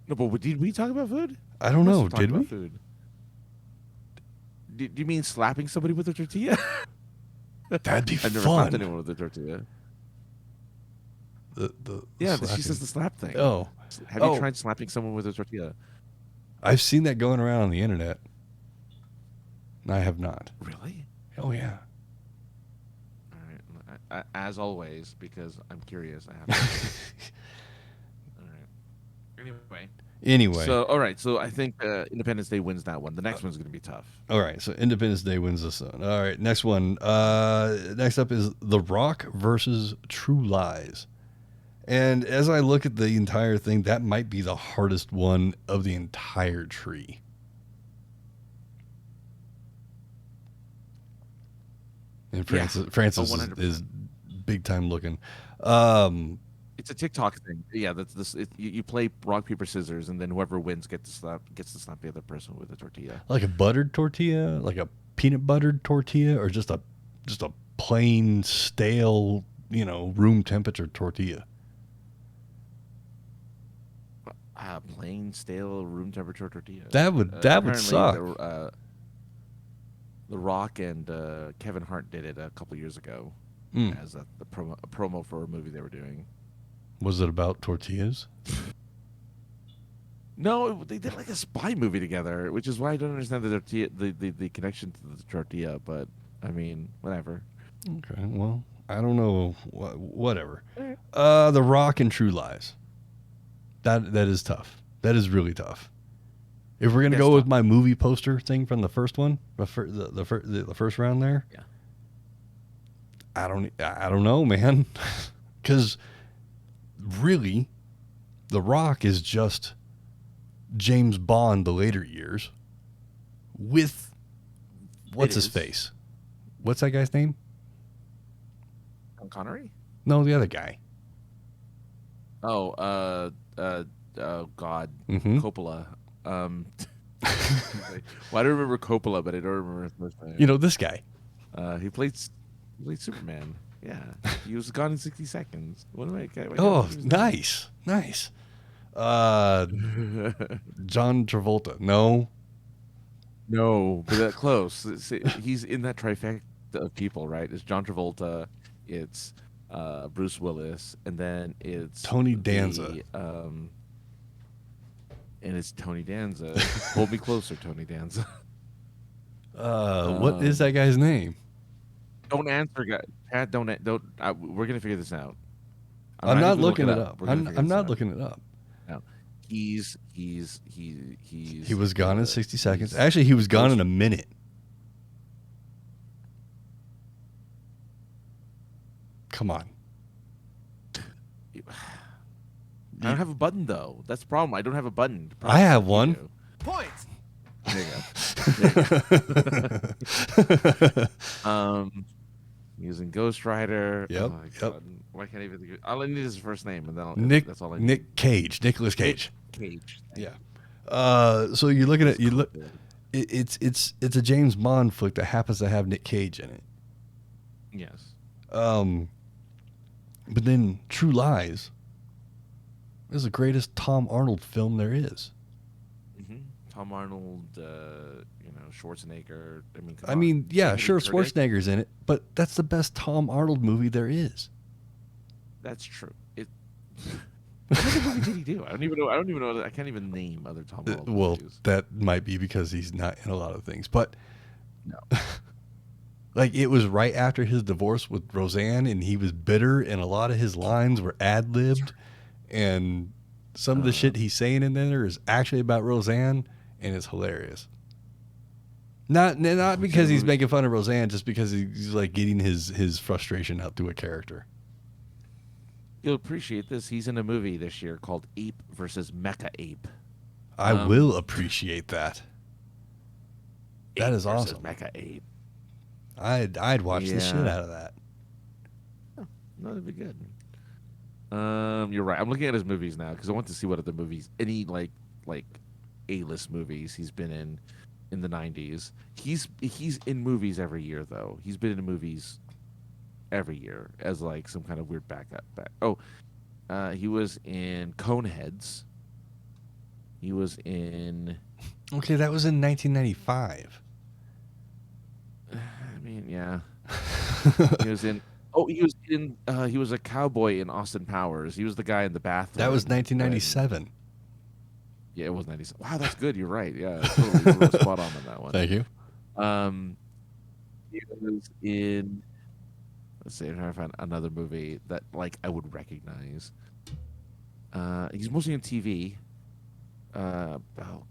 No, but did we talk about food? I don't must know. have talked Did about we? Food. Do you mean slapping somebody with a tortilla? That'd be I've never fun. slapped anyone with a tortilla. The Yeah, slapping. she says the slap thing. Oh, Have you tried slapping someone with a tortilla? I've seen that going around on the internet. I have not. Really? Oh yeah. All right. As always, because I'm curious, I have to. All right. Anyway. Anyway. So, all right. So I think Independence Day wins that one. The next one's going to be tough. All right. So Independence Day wins this one. All right. Next one. Next up is The Rock versus True Lies. And as I look at the entire thing, that might be the hardest one of the entire tree. And Francis is big time looking. It's a TikTok thing. Yeah, that's this. You play rock paper scissors, and then whoever wins gets to slap the other person with a tortilla. Like a buttered tortilla, like a peanut buttered tortilla, or just a plain stale, room temperature tortilla. Plain stale room temperature tortilla. That would suck. The Rock and Kevin Hart did it a couple years ago as a promo for a movie they were doing. Was it about tortillas? No, they did like a spy movie together, which is why I don't understand the tortilla, the connection to the tortilla. But I mean, whatever. Okay, well, I don't know. Whatever. The Rock and True Lies. That is tough. That is really tough. If we're gonna go with my movie poster thing from the first one, the first round there, yeah. I don't know, man, because really, The Rock is just James Bond the later years with what's his face? What's that guy's name? Sean Connery? No, the other guy. Oh, God, Coppola. Well, I don't remember Coppola, but I don't remember his first name. This guy. He played Superman. Yeah, he was gone in 60 seconds. What am I? Nice. John Travolta. No, but close. He's in that trifecta of people, right? It's John Travolta, it's Bruce Willis, and then it's Tony Danza. And it's Tony Danza. Hold me closer, Tony Danza. What is that guy's name? Don't answer, guys. Pat, don't. We're gonna figure this out. I'm not looking it up. I'm not looking it up. No, he was gone in 60 seconds. Actually, he was gone in a minute. Come on. I don't have a button though. That's the problem. I don't have a button. I have one. Points. There you go. Using Ghost Rider. Yep. God. Why can't I even think all I need is his first name, and then that's all I need. Nick Cage. Nicolas Cage. Cage. Yeah. So you're looking at It's a James Bond flick that happens to have Nick Cage in it. Yes. But then True Lies is the greatest Tom Arnold film there is. Mm-hmm. Tom Arnold, Schwarzenegger. Sure, Schwarzenegger's in it, but that's the best Tom Arnold movie there is. That's true. What other movie did he do? I don't even know. I can't even name other Tom Arnold movies. That might be because he's not in a lot of things, but no. Like, it was right after his divorce with Roseanne, and he was bitter, and a lot of his lines were ad-libbed, and some of the shit he's saying in there is actually about Roseanne, and it's hilarious. Not because he's making fun of Roseanne, just because he's like getting his frustration out through a character. You'll appreciate this. He's in a movie this year called Ape versus Mecha Ape. I will appreciate that. That is awesome. Mecha Ape. I'd watch the shit out of that. Oh, that'd be good. You're right. I'm looking at his movies now because I want to see what other movies, any like A-list movies he's been in the 90s. He's in movies every year though. He's been in movies every year as like some kind of weird backup. He was in Coneheads. He was in. Okay, that was in 1995. I mean, yeah. He was in. He was a cowboy in Austin Powers. He was the guy in the bathroom. That was 1997. Yeah, it was 97. Wow, that's good. You're right. Yeah, totally. You were spot on that one. Thank you. Um, he was in. Let's see, I'm trying to find another movie that like I would recognize. He's mostly on TV. Oh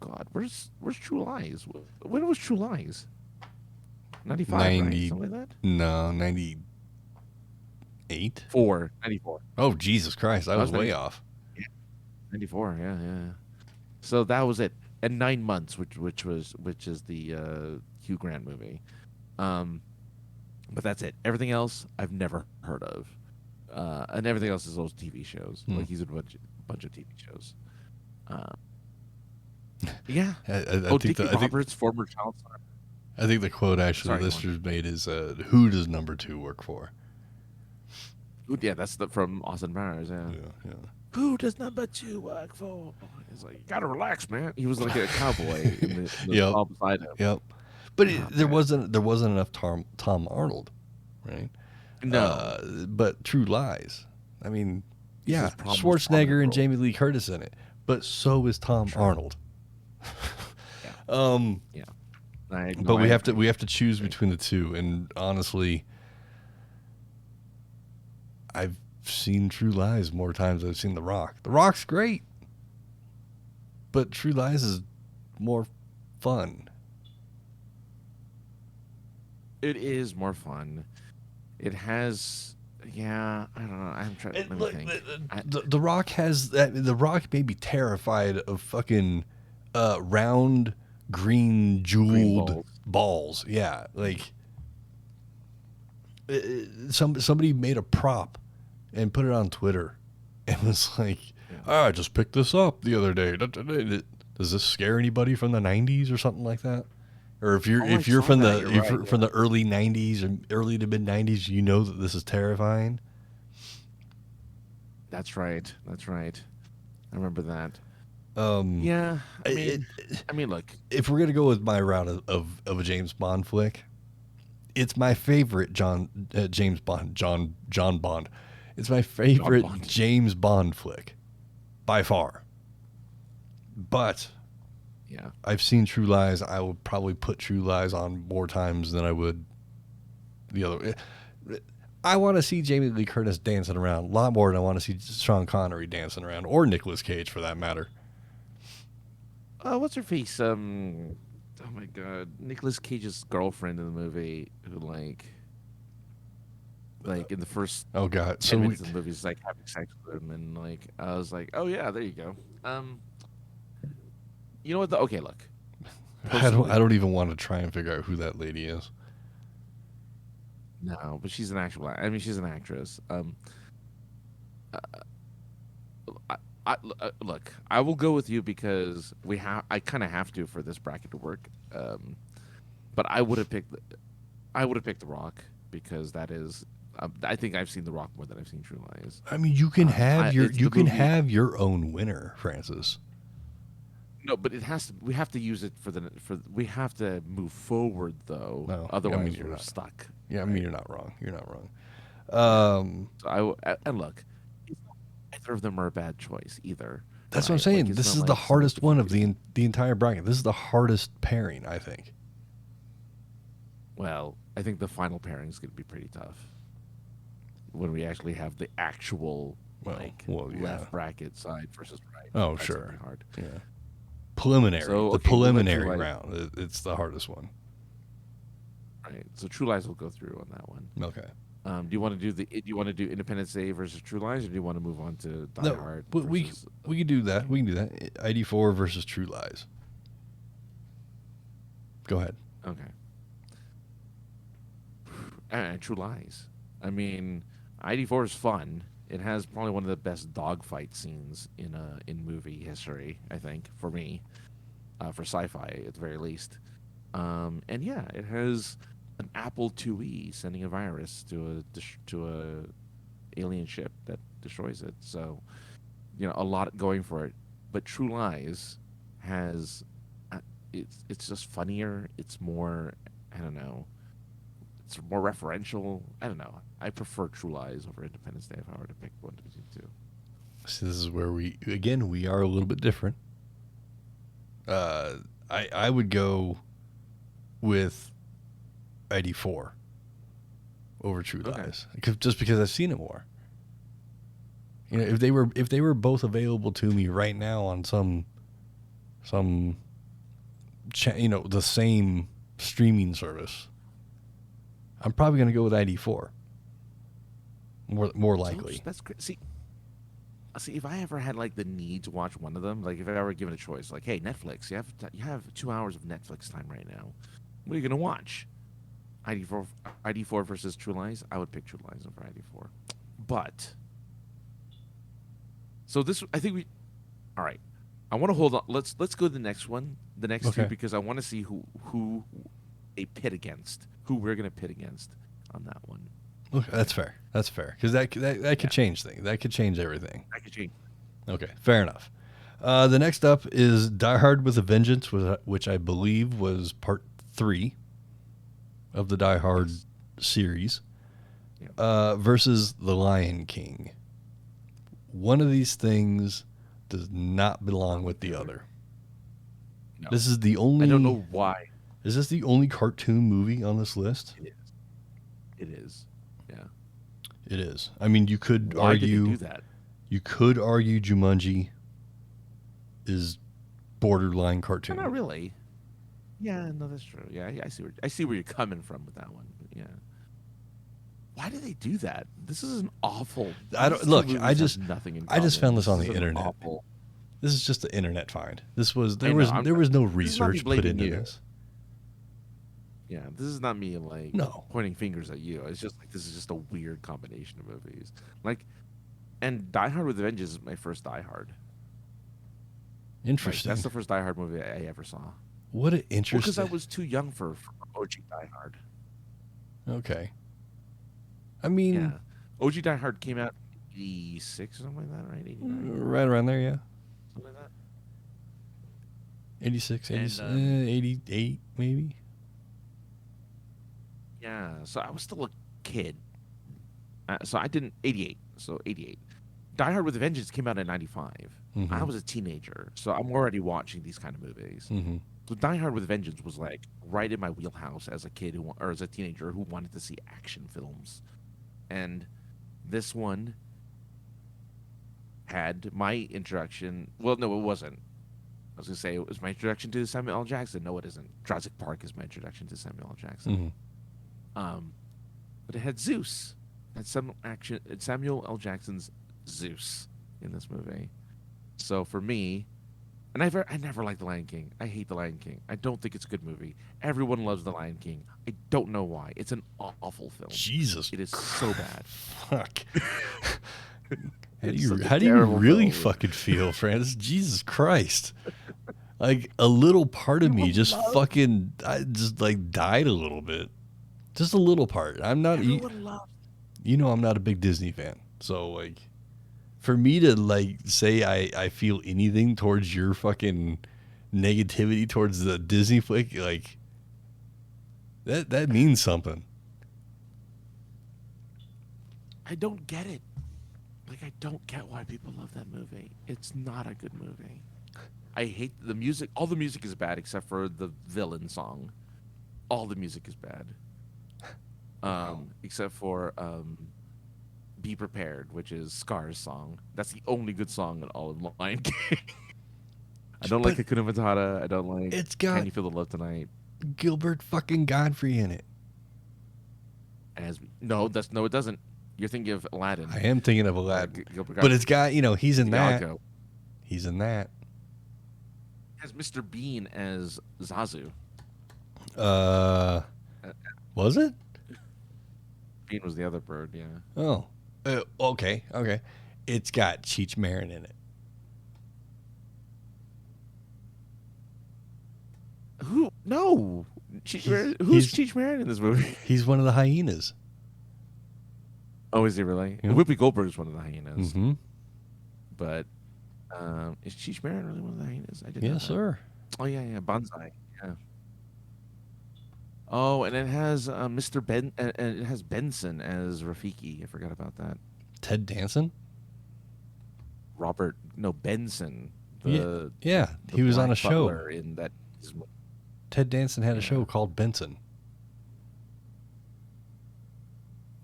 God, where's True Lies? When was True Lies? 95, right? 90, Something like that. no, 98. 94. Oh, Jesus Christ. I That was was way 90, off. yeah, 94. Yeah, yeah. So that was it. And 9 months, which is the Hugh Grant movie. Um, but that's it. Everything else I've never heard of, and everything else is those TV shows. Hmm. Like he's in a bunch of TV shows. Uh, yeah. I think Dickie Roberts, former child star. I think the quote actually Sorry, go on. listeners made is, "Who does number 2 work for?" Ooh, yeah, that's from Austin Powers. Yeah. Yeah. Who does number 2 work for? He's like, you gotta relax, man. He was like a cowboy in the Yep. pub beside him. Yep. But Oh, there man. wasn't enough Tom Arnold, right? No, But True Lies. I mean, he's yeah, his most Schwarzenegger prominent and role. Jamie Lee Curtis in it, but so is Tom Sure. Arnold. Yeah. Um, Yeah. but we have agree. to choose Agree. between the two, and honestly, I've seen True Lies more times than I've seen The Rock. The Rock's great, but True Lies is more fun. It is more fun. It has, yeah. I don't know. I'm trying. Let me Look, think. the Rock has that. The Rock may be terrified of fucking round green Green jeweled balls. balls. Yeah, like somebody made a prop and put it on Twitter and was like, Yeah. "Oh, I just picked this up the other day. Does this scare anybody from the '90s or something like that?" Or if you're Oh, I if you're saw from that. the You're if right. you're from the early '90s and early to mid '90s, you know that this is terrifying. That's right. That's right. I remember that. Um, Yeah. it, I mean, look. if we're gonna go with my route of a James Bond flick, it's my favorite James Bond John Bond. It's my John favorite Bond. James Bond flick by far. But Yeah. I've seen True Lies. I would probably put True Lies on more times than I would the other. I want to see Jamie Lee Curtis dancing around a lot more than I want to see Sean Connery dancing around, or Nicolas Cage for that matter. What's her face? Oh my God, Nicolas Cage's girlfriend in the movie, who like in the first Oh God! 10 minutes of the movie is like having sex with him, and like I was like, oh yeah, there you go. You know what? Okay, look. I don't Personally, even want to try and figure out who that lady is. no, but she's an actual. I mean, she's an actress. I, look, I will go with you because we have. I kind of have to for this bracket to work. But I would have picked. I would have picked The Rock because that is. I think I've seen The Rock more than I've seen True Lies. I mean, you can It's the movie. have your own winner, Francis. No, but it has to. We have to use it for. We have to move forward though. No, Otherwise, I mean, you're we're not. stuck. Yeah, I mean, Right? you're not wrong. You're not wrong. Yeah. Um, So and look, it's not, neither of them are a bad choice either. that's what I'm Right? Like saying. it's This not is the like someone's hardest one of defeated. the entire bracket. This is the hardest pairing, I think. Well, I think the final pairing is going to be pretty tough when we actually have the actual Well, yeah. left bracket side versus right. Oh, That's gonna sure. be hard. Yeah. Preliminary. So, The okay, we'll let preliminary True Lies. round. It's the hardest one. Right. So True Lies will go through on that one. Okay. Do you want to do Independence Day versus True Lies, or do you want to move on to Die No, Hard? we Versus, we can do that. We can do that. ID4 versus True Lies. Go ahead. okay. And True Lies. I mean, ID4 is fun. It has probably one of the best dogfight scenes in movie history. I think for me, for sci-fi at the very least. And yeah, it has an Apple IIe sending a virus to a alien ship that destroys it. So, a lot going for it. But True Lies has it's just funnier. It's more, I don't know. It's more referential. I don't know. I prefer True Lies over Independence Day if I were to pick one between two. So this is where we are a little bit different. I would go with ID4 over True Okay. Lies, just because I've seen it more. You know, if they were both available to me right now on some the same streaming service, I'm probably going to go with ID4. More likely. So that's great. See, if I ever had like the need to watch one of them, like if I ever given a choice, like, hey, Netflix, you have 2 hours of Netflix time right now. What are you gonna watch? ID4 versus True Lies. I would pick True Lies over ID4. But so this, I think we. All right, I want to hold on. Let's go to the next one, the next two, Okay. because I want to see who they pit against, who we're gonna pit against on that one. Okay, that's fair. That's fair because that could change things. That could change everything. I could change. Okay, fair enough. The next up is Die Hard with a Vengeance, which I believe was part 3 of the Die Hard series, versus The Lion King. One of these things does not belong with the other. No. This is the only. I don't know why. Is this the only cartoon movie on this list? It is. It is. Yeah. It is. I mean, you could Why argue. did they do that? You could argue Jumanji is borderline cartoon. Not really. Yeah, no, that's true. Yeah, I see where you're coming from with that one. But yeah. Why do they do that? This is an awful. I don't these two look. movies I have just nothing in I just common. found this on the is an internet. awful- This is just the internet find. There was know, no this is not me research put blaming into you. this. Yeah, this is not me like No. pointing fingers at you. It's just like this is just a weird combination of movies. Like, and Die Hard with a Vengeance is my first Die Hard. Like, Interesting. that's the first Die Hard movie I ever saw. What an Well, interesting. because I was too young for OG Die Hard. Okay. I mean, Yeah, OG Die Hard came out in '86 or something like that, right? '89, right around there, yeah. something like that. 86, And, 88, maybe. Yeah, so I was still a kid. So I didn't 88. So 88. Die Hard with a Vengeance came out in '95. Mhm. I was a teenager, so I'm already watching these kind of movies. Mm-hmm. So Die Hard with a Vengeance was like right in my wheelhouse as a kid or as a teenager who wanted to see action films, and this one had my introduction. Well, no, it wasn't. I was gonna say it was my introduction to Samuel L. Jackson. No, it isn't. Jurassic Park is my introduction to Samuel L. Jackson. Mm-hmm. But it had Zeus. It had Samuel L. Jackson's Zeus in this movie. So for me, and I never liked The Lion King. I hate The Lion King. I don't think it's a good movie. Everyone loves The Lion King. I don't know why. It's an awful film. Jesus. It is so bad. Fuck. How do It's you such a how do you terrible really film. fucking feel, Francis? Jesus Christ. Like a little part of me just fucking I just like died a little bit. Just a little part. I'm not Everyone loves. you know I'm not a big Disney fan. So like for me to like say I feel anything towards your fucking negativity towards the Disney flick, like that means something. I don't get it. Like, I don't get why people love that movie. It's not a good movie. I hate the music. All the music is bad except for the villain song. All the music is bad. Except for Be Prepared, which is Scar's song. That's the only good song in all of Lion King. I don't like Hakuna Matata. I don't like It's got Can You Feel the Love Tonight. Gilbert fucking Godfrey in it. No, it doesn't. You're thinking of Aladdin. I am thinking of Aladdin. Gilbert But Godfrey. it's got, he's in that. Iago. He's in that. It has Mr. Bean as Zazu. Was it? Bean was the other bird, yeah. Oh. Okay. It's got Cheech Marin in it. Who? No. He's- Who's Cheech Marin in this movie? He's one of the hyenas. Oh, is he really? Yeah. Whoopi Goldberg is one of the hyenas. Mm-hmm. But is Cheech Marin really one of the hyenas? I didn't know Yes, that. sir. Oh, yeah. Bonsai. Yeah. Oh, and it has Mr. Ben, and it has Benson as Rafiki. I forgot about that. Ted Danson? Benson. Yeah. He was on a black show. butler in that. Ted Danson had a show Yeah. called Benson.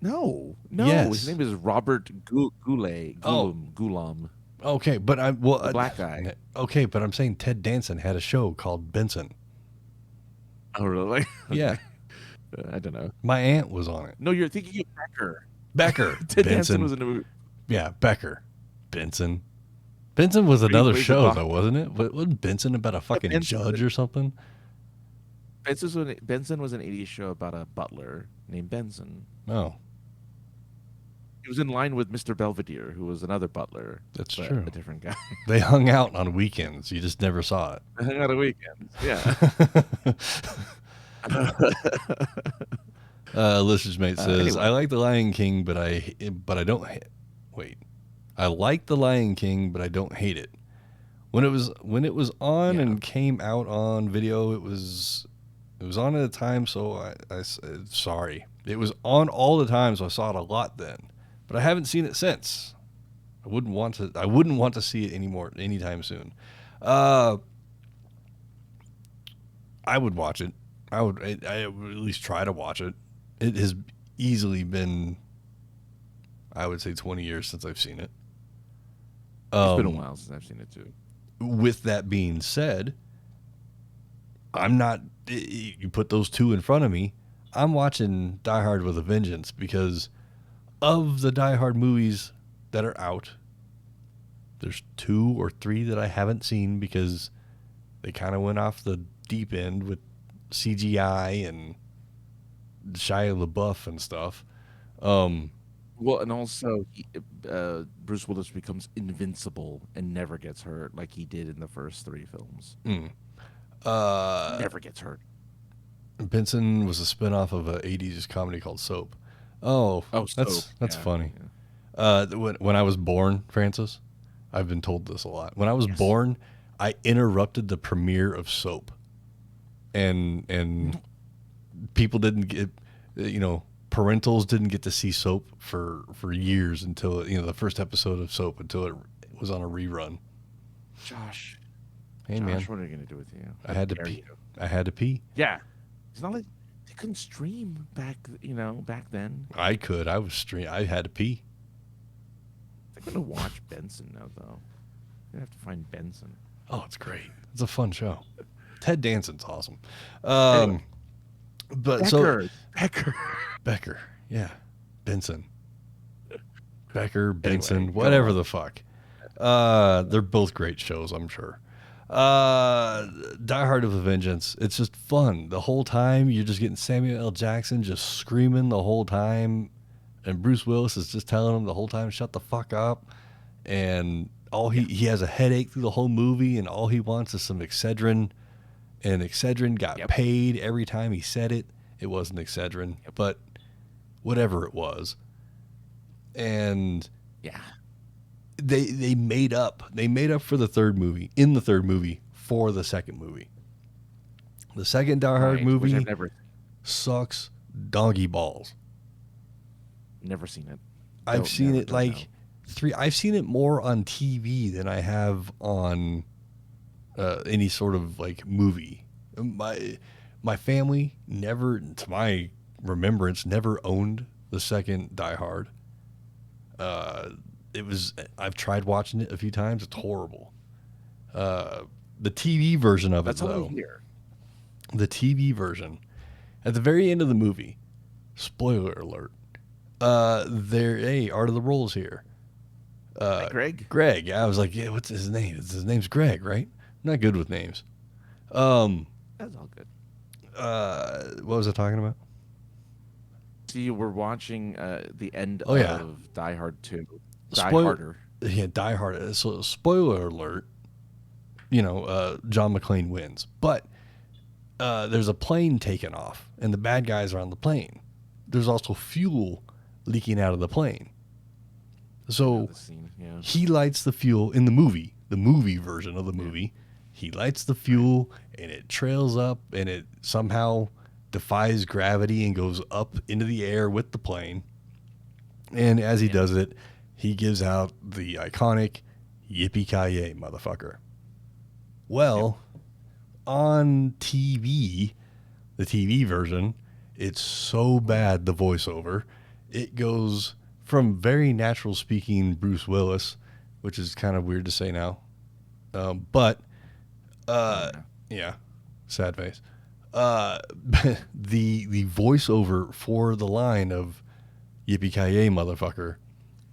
No, Yes. his name is Robert Goulet, Oh. Goulam, Okay, but the black guy. okay, but I'm saying Ted Danson had a show called Benson. Oh, really? Yeah, Okay. I don't know. my aunt was on it. No, you're thinking of Becker. Becker. Ted Danson Benson. was in a movie. Yeah, Becker. Benson. Benson was He another plays a show, doctor. though, wasn't it? Wasn't Benson about a fucking Benson was judge or something? Benson was an 80s show about a butler named Benson. Oh, He was in line with Mr. Belvedere, who was another butler. that's but true. A different guy. They hung out on weekends. You just never saw I hung out on weekends. Yeah. it. Listener's mate says, anyway. "I like the Lion King, but I don't wait. I like the Lion King, but I don't hate it. When it was on and came out on video, it was on at a time. So sorry, it was on all the time, so I saw it a lot then. But I haven't seen it since. I wouldn't want to see it anymore anytime soon. I would watch it. I would at least try to watch it. It has easily been, I would say, 20 years since I've seen it. It's been a while since I've seen it too. With that being said, I'm not. You put those two in front of me, I'm watching Die Hard with a Vengeance because of the Die Hard movies that are out. There's 2 or 3 that I haven't seen because they kind of went off the deep end with CGI and Shia LaBeouf and stuff. Well, and also, Bruce Willis becomes invincible and never gets hurt like he did in the first 3 films. Never gets hurt. Benson was a spinoff of an 80s comedy called Soap. Oh, that's funny. Yeah. When I was born, Francis, I've been told this a lot. When I was born, I interrupted the premiere of Soap, and people didn't get, parentals didn't get to see Soap for years until the first episode of Soap until it was on a rerun. Josh, man, what are you gonna do with you? I had to pee. I had to pee. Yeah, it's not like they couldn't stream back then. I could. I had to pee. They're gonna watch Benson now, though. They have to find Benson. Oh, it's great. It's a fun show. Ted Danson's awesome. Anyway. But Becker, yeah, Benson, Becker, Benson, Anyway, whatever the fuck. They're both great shows, I'm sure. Die Hard with a Vengeance. It's just fun the whole time. You're just getting Samuel L. Jackson just screaming the whole time, and Bruce Willis is just telling him the whole time, "Shut the fuck up." And he has a headache through the whole movie, and all he wants is some Excedrin. And Excedrin got paid every time he said it. It wasn't Excedrin, but whatever it was. And they made up. They made up for the third movie, in the third movie, for the second movie. The second Die Hard movie sucks donkey balls. Never seen it. I've seen it like 3. I've seen it more on TV than I have on any sort of like movie. My family never, to my remembrance, never owned the second Die Hard. I've tried watching it a few times. It's horrible. The TV version of it, though. The TV version, at the very end of the movie, spoiler alert, Art of the Rolls here. Greg? Greg. I was like, yeah, what's his name? His name's Greg, right? I'm not good with names. That's all good. What was I talking about? See, we're watching the end Oh, yeah. of Die Hard 2. Harder. Yeah, Die Hard. So, spoiler alert, John McClane wins. But there's a plane taking off, and the bad guys are on the plane. There's also fuel leaking out of the plane. So he lights the fuel in the movie version of the movie. He lights the fuel, and it trails up, and it somehow defies gravity and goes up into the air with the plane. And as he does it, he gives out the iconic yippee-ki-yay, motherfucker. Well, on TV, the TV version, it's so bad, the voiceover, it goes from very natural speaking Bruce Willis, which is kind of weird to say now, but Oh yeah. yeah, sad face. Uh, the voiceover for the line of "Yippee ki motherfucker,"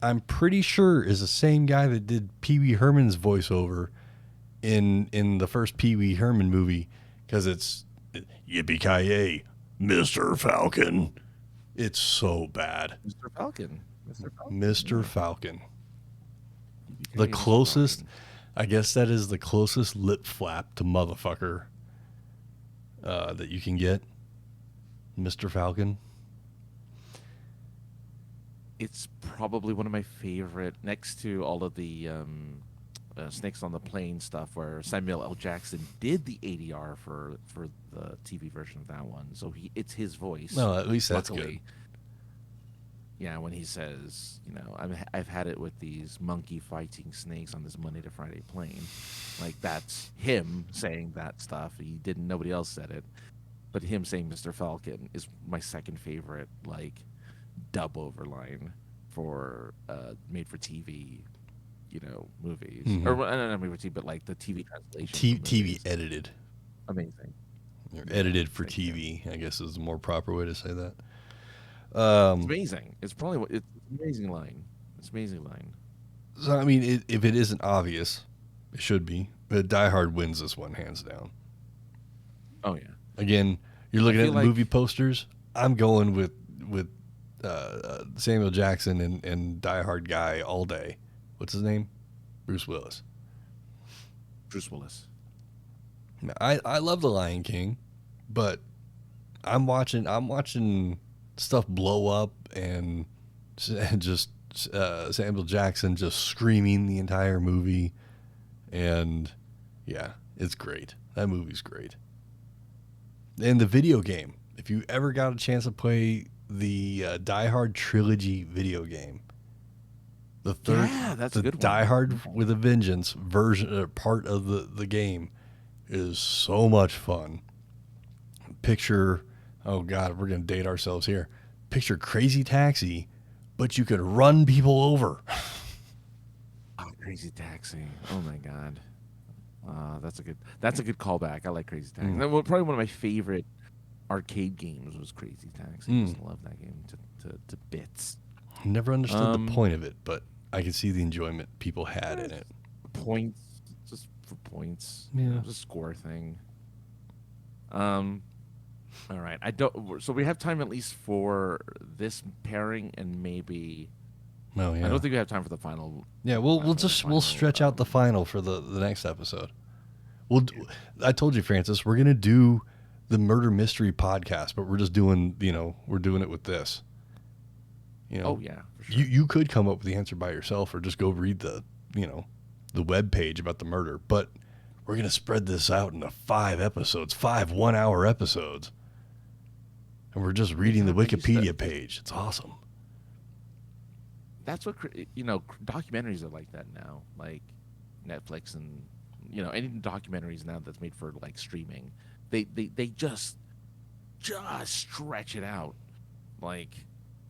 I'm pretty sure is the same guy that did Pee Wee Herman's voiceover in the first Pee Wee Herman movie, because it's "Yippee ki Mr. Falcon." It's so bad. Mr. Falcon. Mr. Yeah. Falcon. The Okay, Mr. closest, Falcon. I guess that is the closest lip flap to motherfucker that you can get. Mr. Falcon. It's probably one of my favorite, next to all of the Snakes on the Plane stuff, where Samuel L. Jackson did the ADR for the TV version of that one. So it's his voice. No, at least that's luckily. good. Yeah, when he says, I've had it with these monkey fighting snakes on this Monday to Friday plane, like that's him saying that stuff. Nobody else said it, but him saying Mr. Falcon is my second favorite, like dub over line for made for TV, movies, or not made for TV, but like the TV translation. TV edited. Amazing. Or edited for TV, I guess is the more proper way to say that. It's amazing. It's an amazing line. It's an amazing line. So, I mean, if it isn't obvious, it should be. But Die Hard wins this one, hands down. Oh yeah. Again, you're looking I at feel the like- movie posters. I'm going with Samuel Jackson and Die Hard guy all day. What's his name? Bruce Willis. Bruce Willis. I love The Lion King, but I'm watching stuff blow up and just Samuel Jackson just screaming the entire movie, and yeah, it's great. That movie's great. And the video game, if you ever got a chance to play the Die Hard trilogy video game, the third, Yeah, that's the a good one. Die Hard with a Vengeance version, part of the game, is so much fun. Picture, oh God, we're gonna date ourselves here. Picture Crazy Taxi, but you could run people over. Oh, Crazy Taxi. Oh my God. That's a good callback. I like Crazy Taxi. Well, probably one of my favorite arcade games was Crazy Taxi. I just love that game to bits. Never understood the point of it, but I could see the enjoyment people had in it. Points, just for points. Yeah. It was a score thing. All right. So we have time at least for this pairing and maybe. Oh yeah. I don't think we have time for the final. Yeah, we'll for the final, stretch out the final for the next episode. I told you, Francis, we're gonna do the murder mystery podcast, but we're just doing we're doing it with this. Oh yeah, for sure. You could come up with the answer by yourself, or just go read the web page about the murder. But we're gonna spread this out into 5 episodes, 5 1-hour episodes, and we're just reading the Wikipedia page. It's awesome. That's what documentaries are like that now, like Netflix and any documentaries now that's made for like streaming. They just stretch it out, like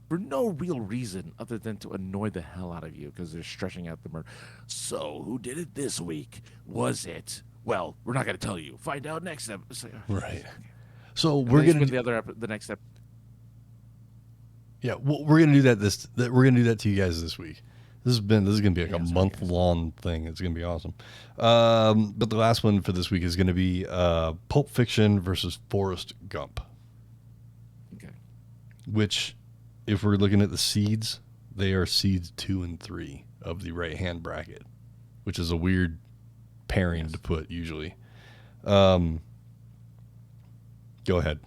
for no real reason other than to annoy the hell out of you because they're stretching out the murder. So who did it this week? Was it? Well, we're not going to tell you. Find out next episode. Right. So And we're then gonna the next episode. yeah, well, we're gonna do that. We're gonna do that to you guys this week. This is gonna be like a month-long thing. It's gonna be awesome. But the last one for this week is gonna be Pulp Fiction versus Forrest Gump. Okay. Which, if we're looking at the seeds, they are seeds 2 and 3 of the right-hand bracket, which is a weird pairing to put usually. Go ahead.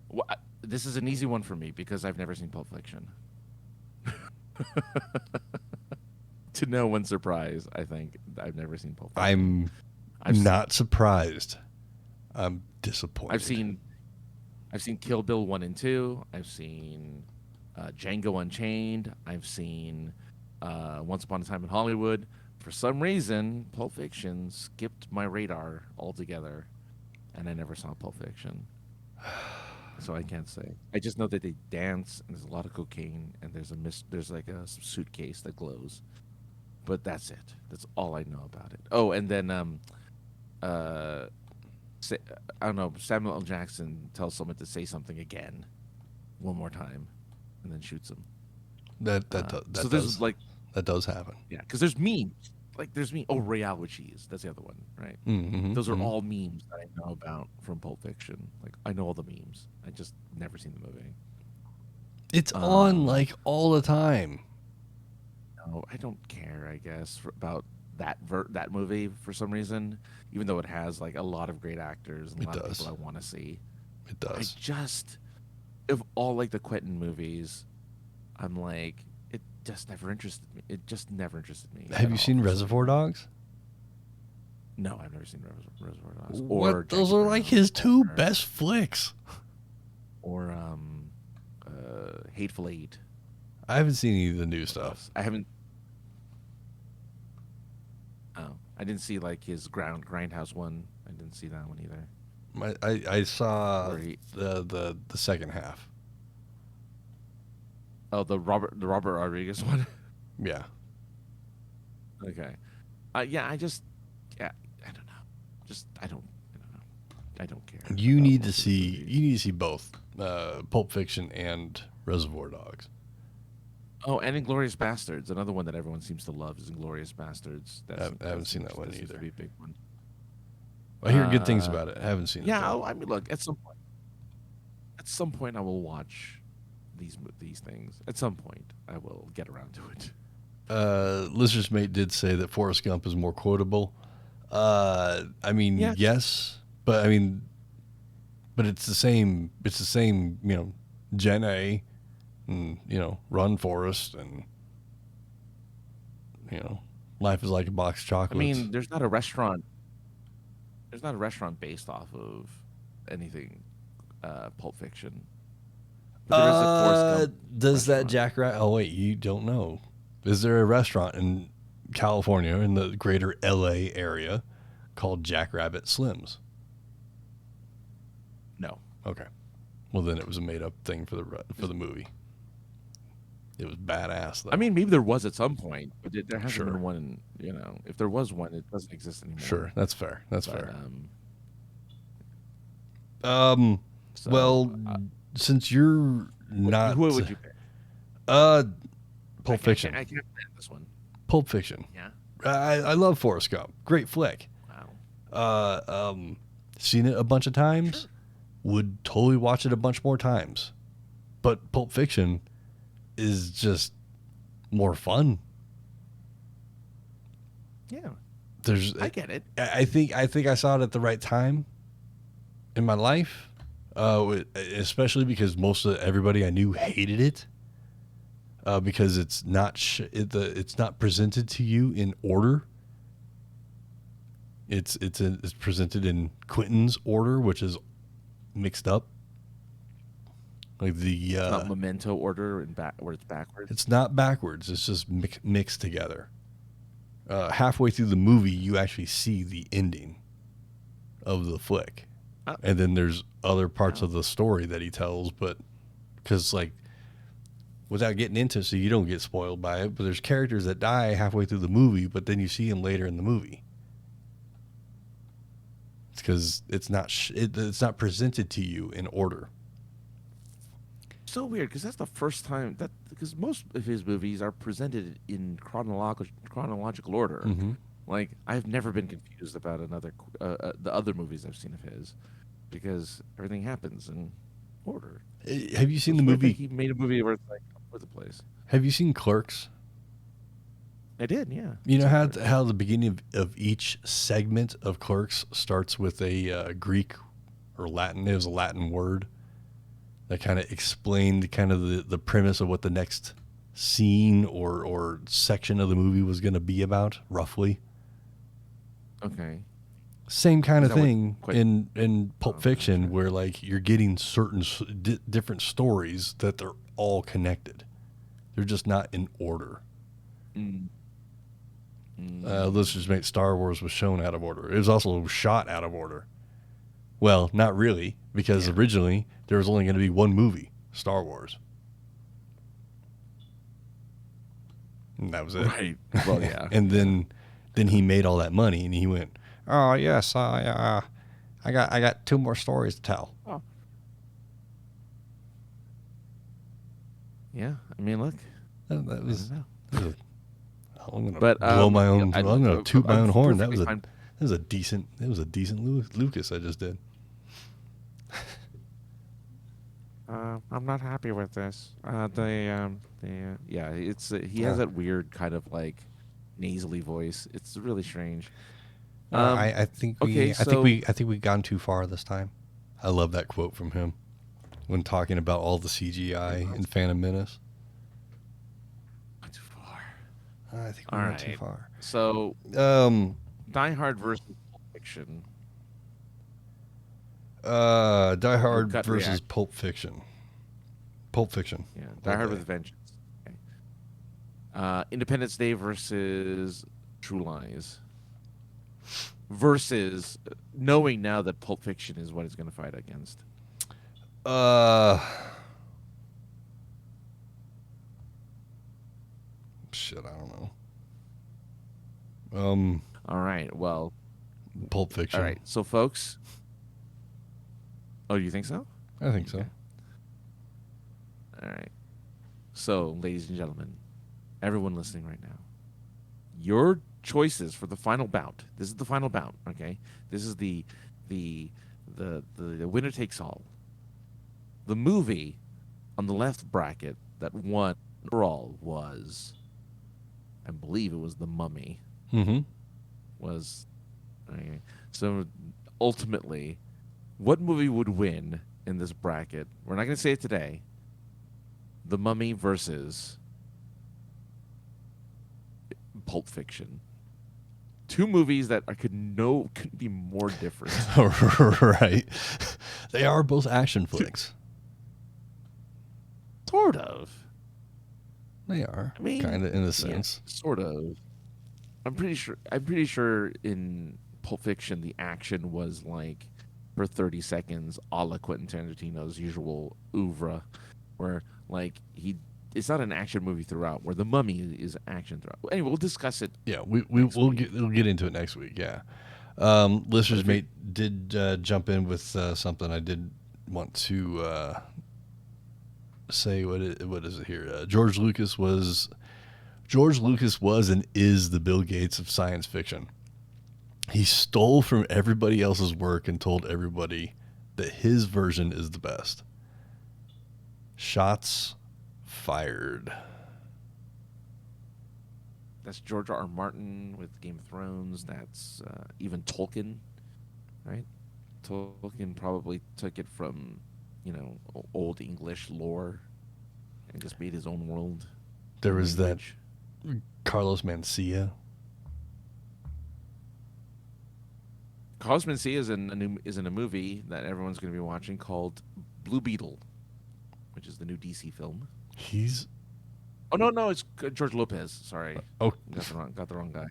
Well, this is an easy one for me because I've never seen Pulp Fiction. To no one's surprise, I think I've never seen Pulp Fiction. I'm not surprised. I'm disappointed. I've seen Kill Bill 1 and 2. I've seen Django Unchained. I've seen Once Upon a Time in Hollywood. For some reason, Pulp Fiction skipped my radar altogether, and I never saw Pulp Fiction. so I can't say. I just know that they dance and there's a lot of cocaine and there's like a suitcase that glows. But that's it. That's all I know about it. Oh, and then uh, Sa- I don't know. Samuel L. Jackson tells someone to say something again, one more time, and then shoots him. So there's like, that does happen. yeah, because there's memes. Like there's me. Oh, Royale with cheese. That's the other one, right? Mm-hmm, Those are mm-hmm. all memes that I know about from Pulp Fiction. Like I know all the memes. I just never seen the movie. It's on like all the time. No, I don't care. I guess about that movie for some reason, even though it has like a lot of great actors and a It lot of does. people I want to see. It I does. just, of all like the Quentin movies, I'm like, it just never interested me. It just never interested me. Have at you all seen for some Reservoir reason. Dogs? No, I've never seen Reservoir Dogs. What? Or Those Jackie are like Brown, his two or, best flicks. or Hateful Eight. I haven't seen any of the new What stuff. else? I haven't. Oh, I didn't see like his Grindhouse one. I didn't see that one either. I saw Where he, the second half. oh, the Robert Rodriguez one. Yeah. Okay. Yeah, yeah, I don't know. I don't know. I don't care. You about need to most of the see movies. you need to see both Pulp Fiction and Reservoir Dogs. Oh, and Inglorious Bastards, another one that everyone seems to love is Inglorious Bastards. I haven't seen that one seems either. to be a big one. I hear good things about it. I haven't seen it. Yeah, Though. I mean, look, at some point, I will watch these things. At some point, I will get around to it. Listener's mate did say that Forrest Gump is more quotable. I mean, Yes. yes, but I mean, but it's the same. It's the same. Gen A, and Run Forrest, and life is like a box of I chocolates. mean, there's not a restaurant. There's not a restaurant based off of anything, Pulp Fiction. But there is a Forrest Gump does that restaurant. Jack Rat? Oh wait, you don't know. Is there a restaurant in California in the greater LA area called Jackrabbit Slims? No. Okay. Well, then it was a made-up thing for the movie. It was badass, though. I mean, maybe there was at some point, but there hasn't Sure. been one. If there was one, it doesn't exist anymore. Sure, that's fair. That's But, fair. So, Well, since you're not, who would you pick? Pulp Fiction. I can't plan this one. Pulp Fiction. Yeah. I love Forrest Gump. Great flick. Wow. Seen it a bunch of times. Sure. Would totally watch it a bunch more times. But Pulp Fiction is just more fun. Yeah. There's I get it. I think I saw it at the right time in my life, especially because most of everybody I knew hated it because it's not it's not presented to you in order. It's presented in Quentin's order, which is mixed up. Like the It's not memento order where it's backwards. it's not backwards. It's just mixed together. Halfway through the movie, you actually see the ending of the flick. Oh. And then there's other parts of the story that he tells, but because without getting into it, so you don't get spoiled by it, but there's characters that die halfway through the movie, but then you see them later in the movie. It's because it's not presented to you in order. So weird because that's the first time because most of his movies are presented in chronological order. Mm-hmm. Like I've never been confused about the other movies I've seen of his because everything happens in order. Have you seen the So I think movie? he made a movie where it's like all over the place. Have you seen Clerks? I did, yeah. You know how the beginning of each segment of Clerks starts with a Greek or Latin. It was a Latin word that kind of explained kind of the premise of what the next scene or section of the movie was going to be about, roughly. Okay. Same kind Is of that what thing in Pulp Oh, Fiction, gotcha. where like you're getting certain different stories that they're all connected. They're just not in order. Mm. Let's just make Star Wars was shown out of order. It was also shot out of order. Well, not really, because Yeah. originally there was only going to be one movie, Star Wars. And that was it. Right. Well, yeah. And then he made all that money, and he went, "Oh yes, I got two more stories to tell." Oh. Yeah. I mean, look. That was. I'm gonna But, blow my own. I'm gonna toot my own horn. That perfectly was a fine. decent Lucas I just did. I'm not happy with this. Yeah, it's he has that weird kind of like nasally voice. It's really strange. I think Okay, I think we gone too far this time. I love that quote from him when talking about all the CGI in Phantom Menace. too far. I think we All went too right. far. So, Um, Die Hard versus Pulp Fiction. Die Hard gut versus reaction. Pulp Fiction. Pulp Fiction. Yeah, all Die Hard day. with a Vengeance. Okay. Independence Day versus True Lies. Versus knowing now that Pulp Fiction is what it's going to fight against. Shit, I don't know. All right. Well. Pulp Fiction. All right. So, folks. Oh, you think so? I think so. Okay. All right. So, ladies and gentlemen, everyone listening right now, your choices for the final bout. This is the final bout. Okay. This is the winner takes all. The movie on the left bracket that won overall was, I believe it was The Mummy. Mm-hmm. Was okay. So ultimately, what movie would win in this bracket? We're not going to say it today. The Mummy versus Pulp Fiction. Two movies that I couldn't be more different. Right. They are both action flicks. Sort of. They are. I mean, kind of in a yeah, sense. sort of. I'm pretty sure in Pulp Fiction the action was like for 30 seconds, a la Quentin Tarantino's usual oeuvre, where like it's not an action movie throughout. Where The Mummy is action throughout. Anyway, we'll discuss it. Yeah, we'll get into it next week. Yeah. Listeners mate did jump in with something I did want to say. What is it here? George Lucas was and is the Bill Gates of science fiction. He stole from everybody else's work and told everybody that his version is the best. Shots fired. That's George R. R. Martin with Game of Thrones. That's even Tolkien, right? Tolkien probably took it from, old English lore and just made his own world. There was language. that Carlos Mencia. Carlos Mencia is in a movie that everyone's going to be watching called Blue Beetle, which is the new DC film. He's Oh no, it's George Lopez. Sorry, oh got the wrong guy.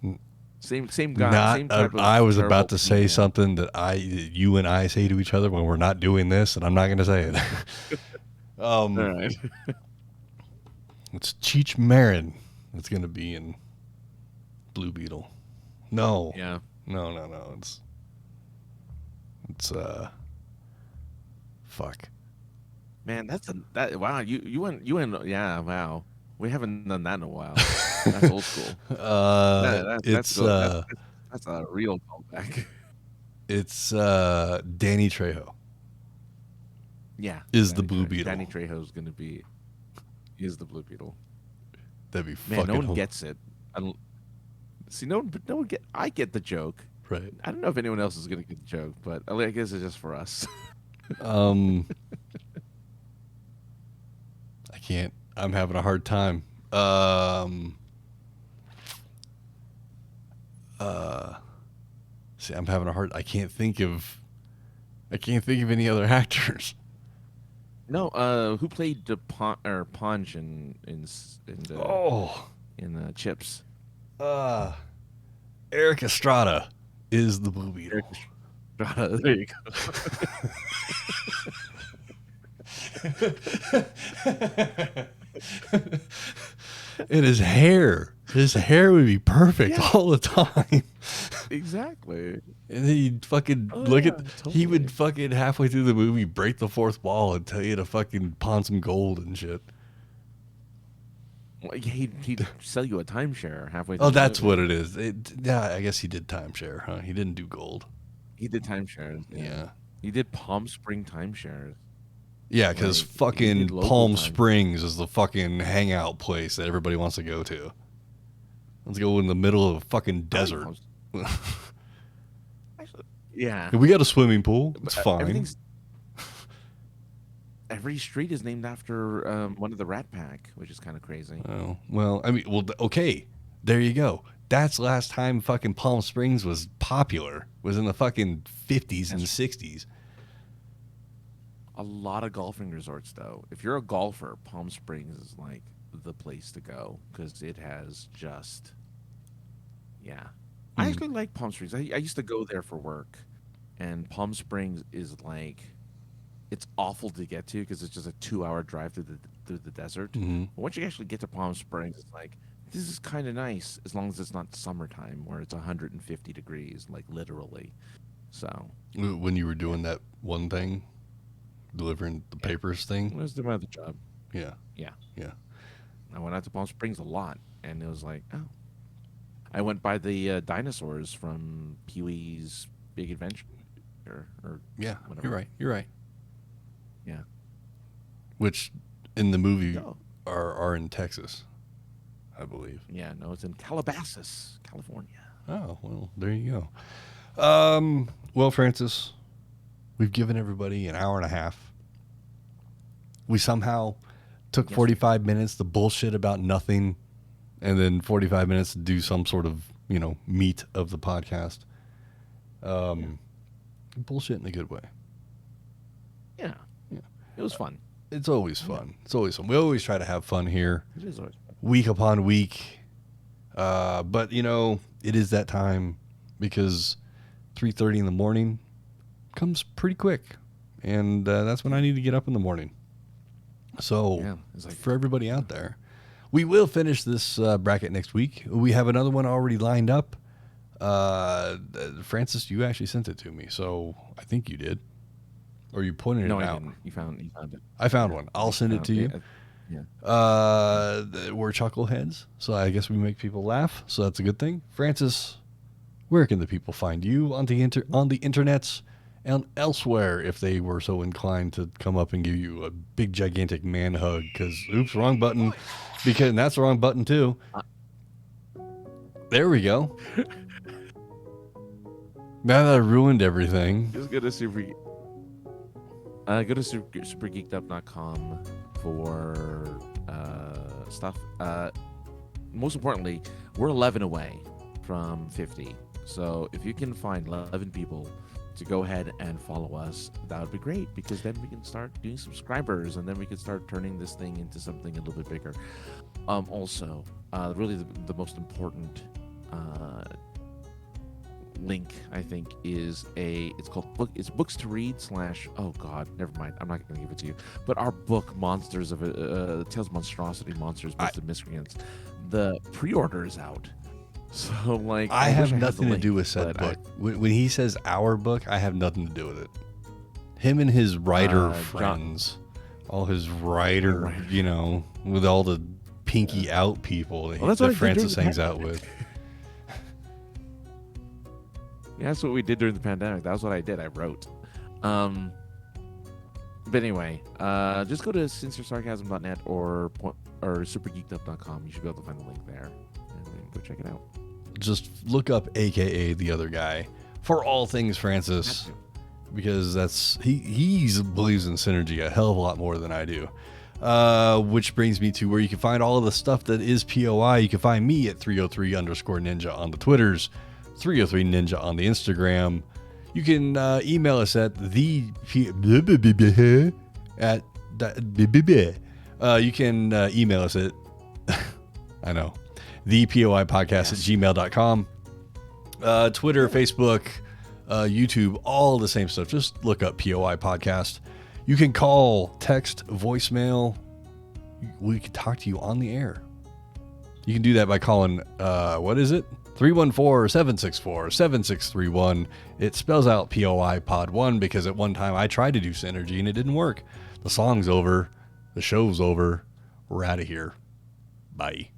N- Same guy. not. Same type of I was terrible about to say comedian. something that you and I say to each other when we're not doing this, and I'm not going to say it. All right. It's Cheech Marin that's going to be in Blue Beetle. No. Yeah. No. It's fuck. Man, wow. You went yeah, wow. We haven't done that in a while. That's old school. It's That's a real callback. it's Danny Trejo. Yeah. Is the Blue Beetle. Danny Trejo's going to be is the Blue Beetle. That'd be Man, fucking no one gets it. See, no one get. I get the joke. right. I don't know if anyone else is going to get the joke, but I guess it's just for us. I can't. I'm having a hard time. See, I'm having a hard. I can't think of any other actors. No, who played Ponge in Chips? Eric Estrada is the Blue Beetle. There you go. And his hair would be perfect all the time. Exactly. And then he'd fucking he would fucking halfway through the movie break the fourth wall and tell you to fucking pawn some gold and shit. Well, he'd sell you a timeshare halfway through. Oh, that's what it is. Yeah, I guess he did timeshare, huh? He didn't do gold. He did timeshares. Yeah. He did Palm Spring timeshares. Yeah, because Like, he fucking did local Palm time. Springs is the fucking hangout place that everybody wants to go to. Let's go in the middle of a fucking desert. Actually, yeah. We got a swimming pool. It's fine. Every street is named after one of the Rat Pack, which is kind of crazy. Oh, well, I mean, okay. There you go. That's last time fucking Palm Springs was popular. Was in the fucking 50s and 60s. A lot of golfing resorts, though. If you're a golfer, Palm Springs is like the place to go because it has just, yeah. I actually like Palm Springs. I used to go there for work, and Palm Springs is like, it's awful to get to because it's just a 2-hour drive through the desert. Mm-hmm. But once you actually get to Palm Springs, it's like, this is kind of nice as long as it's not summertime where it's 150 degrees, like literally. So When you were doing that one thing, delivering the papers thing. I was doing my other job. Yeah. Yeah. Yeah. I went out to Palm Springs a lot, and it was like, oh. I went by the dinosaurs from Pee-wee's Big Adventure. Or Yeah. whatever. You're right. Yeah. Which in the movie Oh. are in Texas, I believe. Yeah, no, it's in Calabasas, California. Oh, well, there you go. Well, Francis, we've given everybody an hour and a half. We somehow took 45 minutes to bullshit about nothing and then 45 minutes to do some sort of, meat of the podcast. Bullshit in a good way. Yeah. It was fun. It's always fun. It's always fun. We always try to have fun here, It is always fun. week upon week. But, it is that time because 3:30 in the morning comes pretty quick. And that's when I need to get up in the morning. So Yeah, it's like- for everybody out there, we will finish this bracket next week. We have another one already lined up. Francis, you actually sent it to me, so I think you did. Or you pointed No, it I out. didn't. You found it. I found one. I'll send it to you. Yeah. We're chuckleheads, so I guess we make people laugh, so that's a good thing. Francis, where can the people find you on the internets and elsewhere if they were so inclined to come up and give you a big gigantic man hug? Because oops, wrong button. Because that's the wrong button too. There we go. Now that I ruined everything. Just go to supergeekedup.com for stuff. Most importantly, we're 11 away from 50. So if you can find 11 people to go ahead and follow us, that would be great because then we can start doing subscribers and then we can start turning this thing into something a little bit bigger. Also, really the most important link I think is it's books to read / oh god, never mind, I'm not gonna give it to you, but our book Monsters of Tales of Monstrosity, Monsters, Myths, and Miscreants, the pre-order is out, so like I wish have had the nothing to link, do with said but book. When he says our book, I have nothing to do with it. Him and his writer friends, all his writer, with all the pinky out people that Francis hangs out with. Yeah, that's what we did during the pandemic. That was what I did. I wrote. But anyway, just go to sinceresarcasm.net or supergeekedup.com. You should be able to find the link there. And then go check it out. Just look up AKA the other guy for all things Francis, because he believes in synergy a hell of a lot more than I do. Which brings me to where you can find all of the stuff that is POI. You can find me at 303_ninja on the Twitters, 303ninja on the Instagram. You can email us at you can email us at I know, the POI Podcast at gmail.com. Twitter, Facebook, YouTube, all the same stuff. Just look up POI Podcast. You can call, text, voicemail. We can talk to you on the air. You can do that by calling, what is it? 314-764-7631. It spells out POI Pod 1 because at one time I tried to do Synergy and it didn't work. The song's over. The show's over. We're out of here. Bye.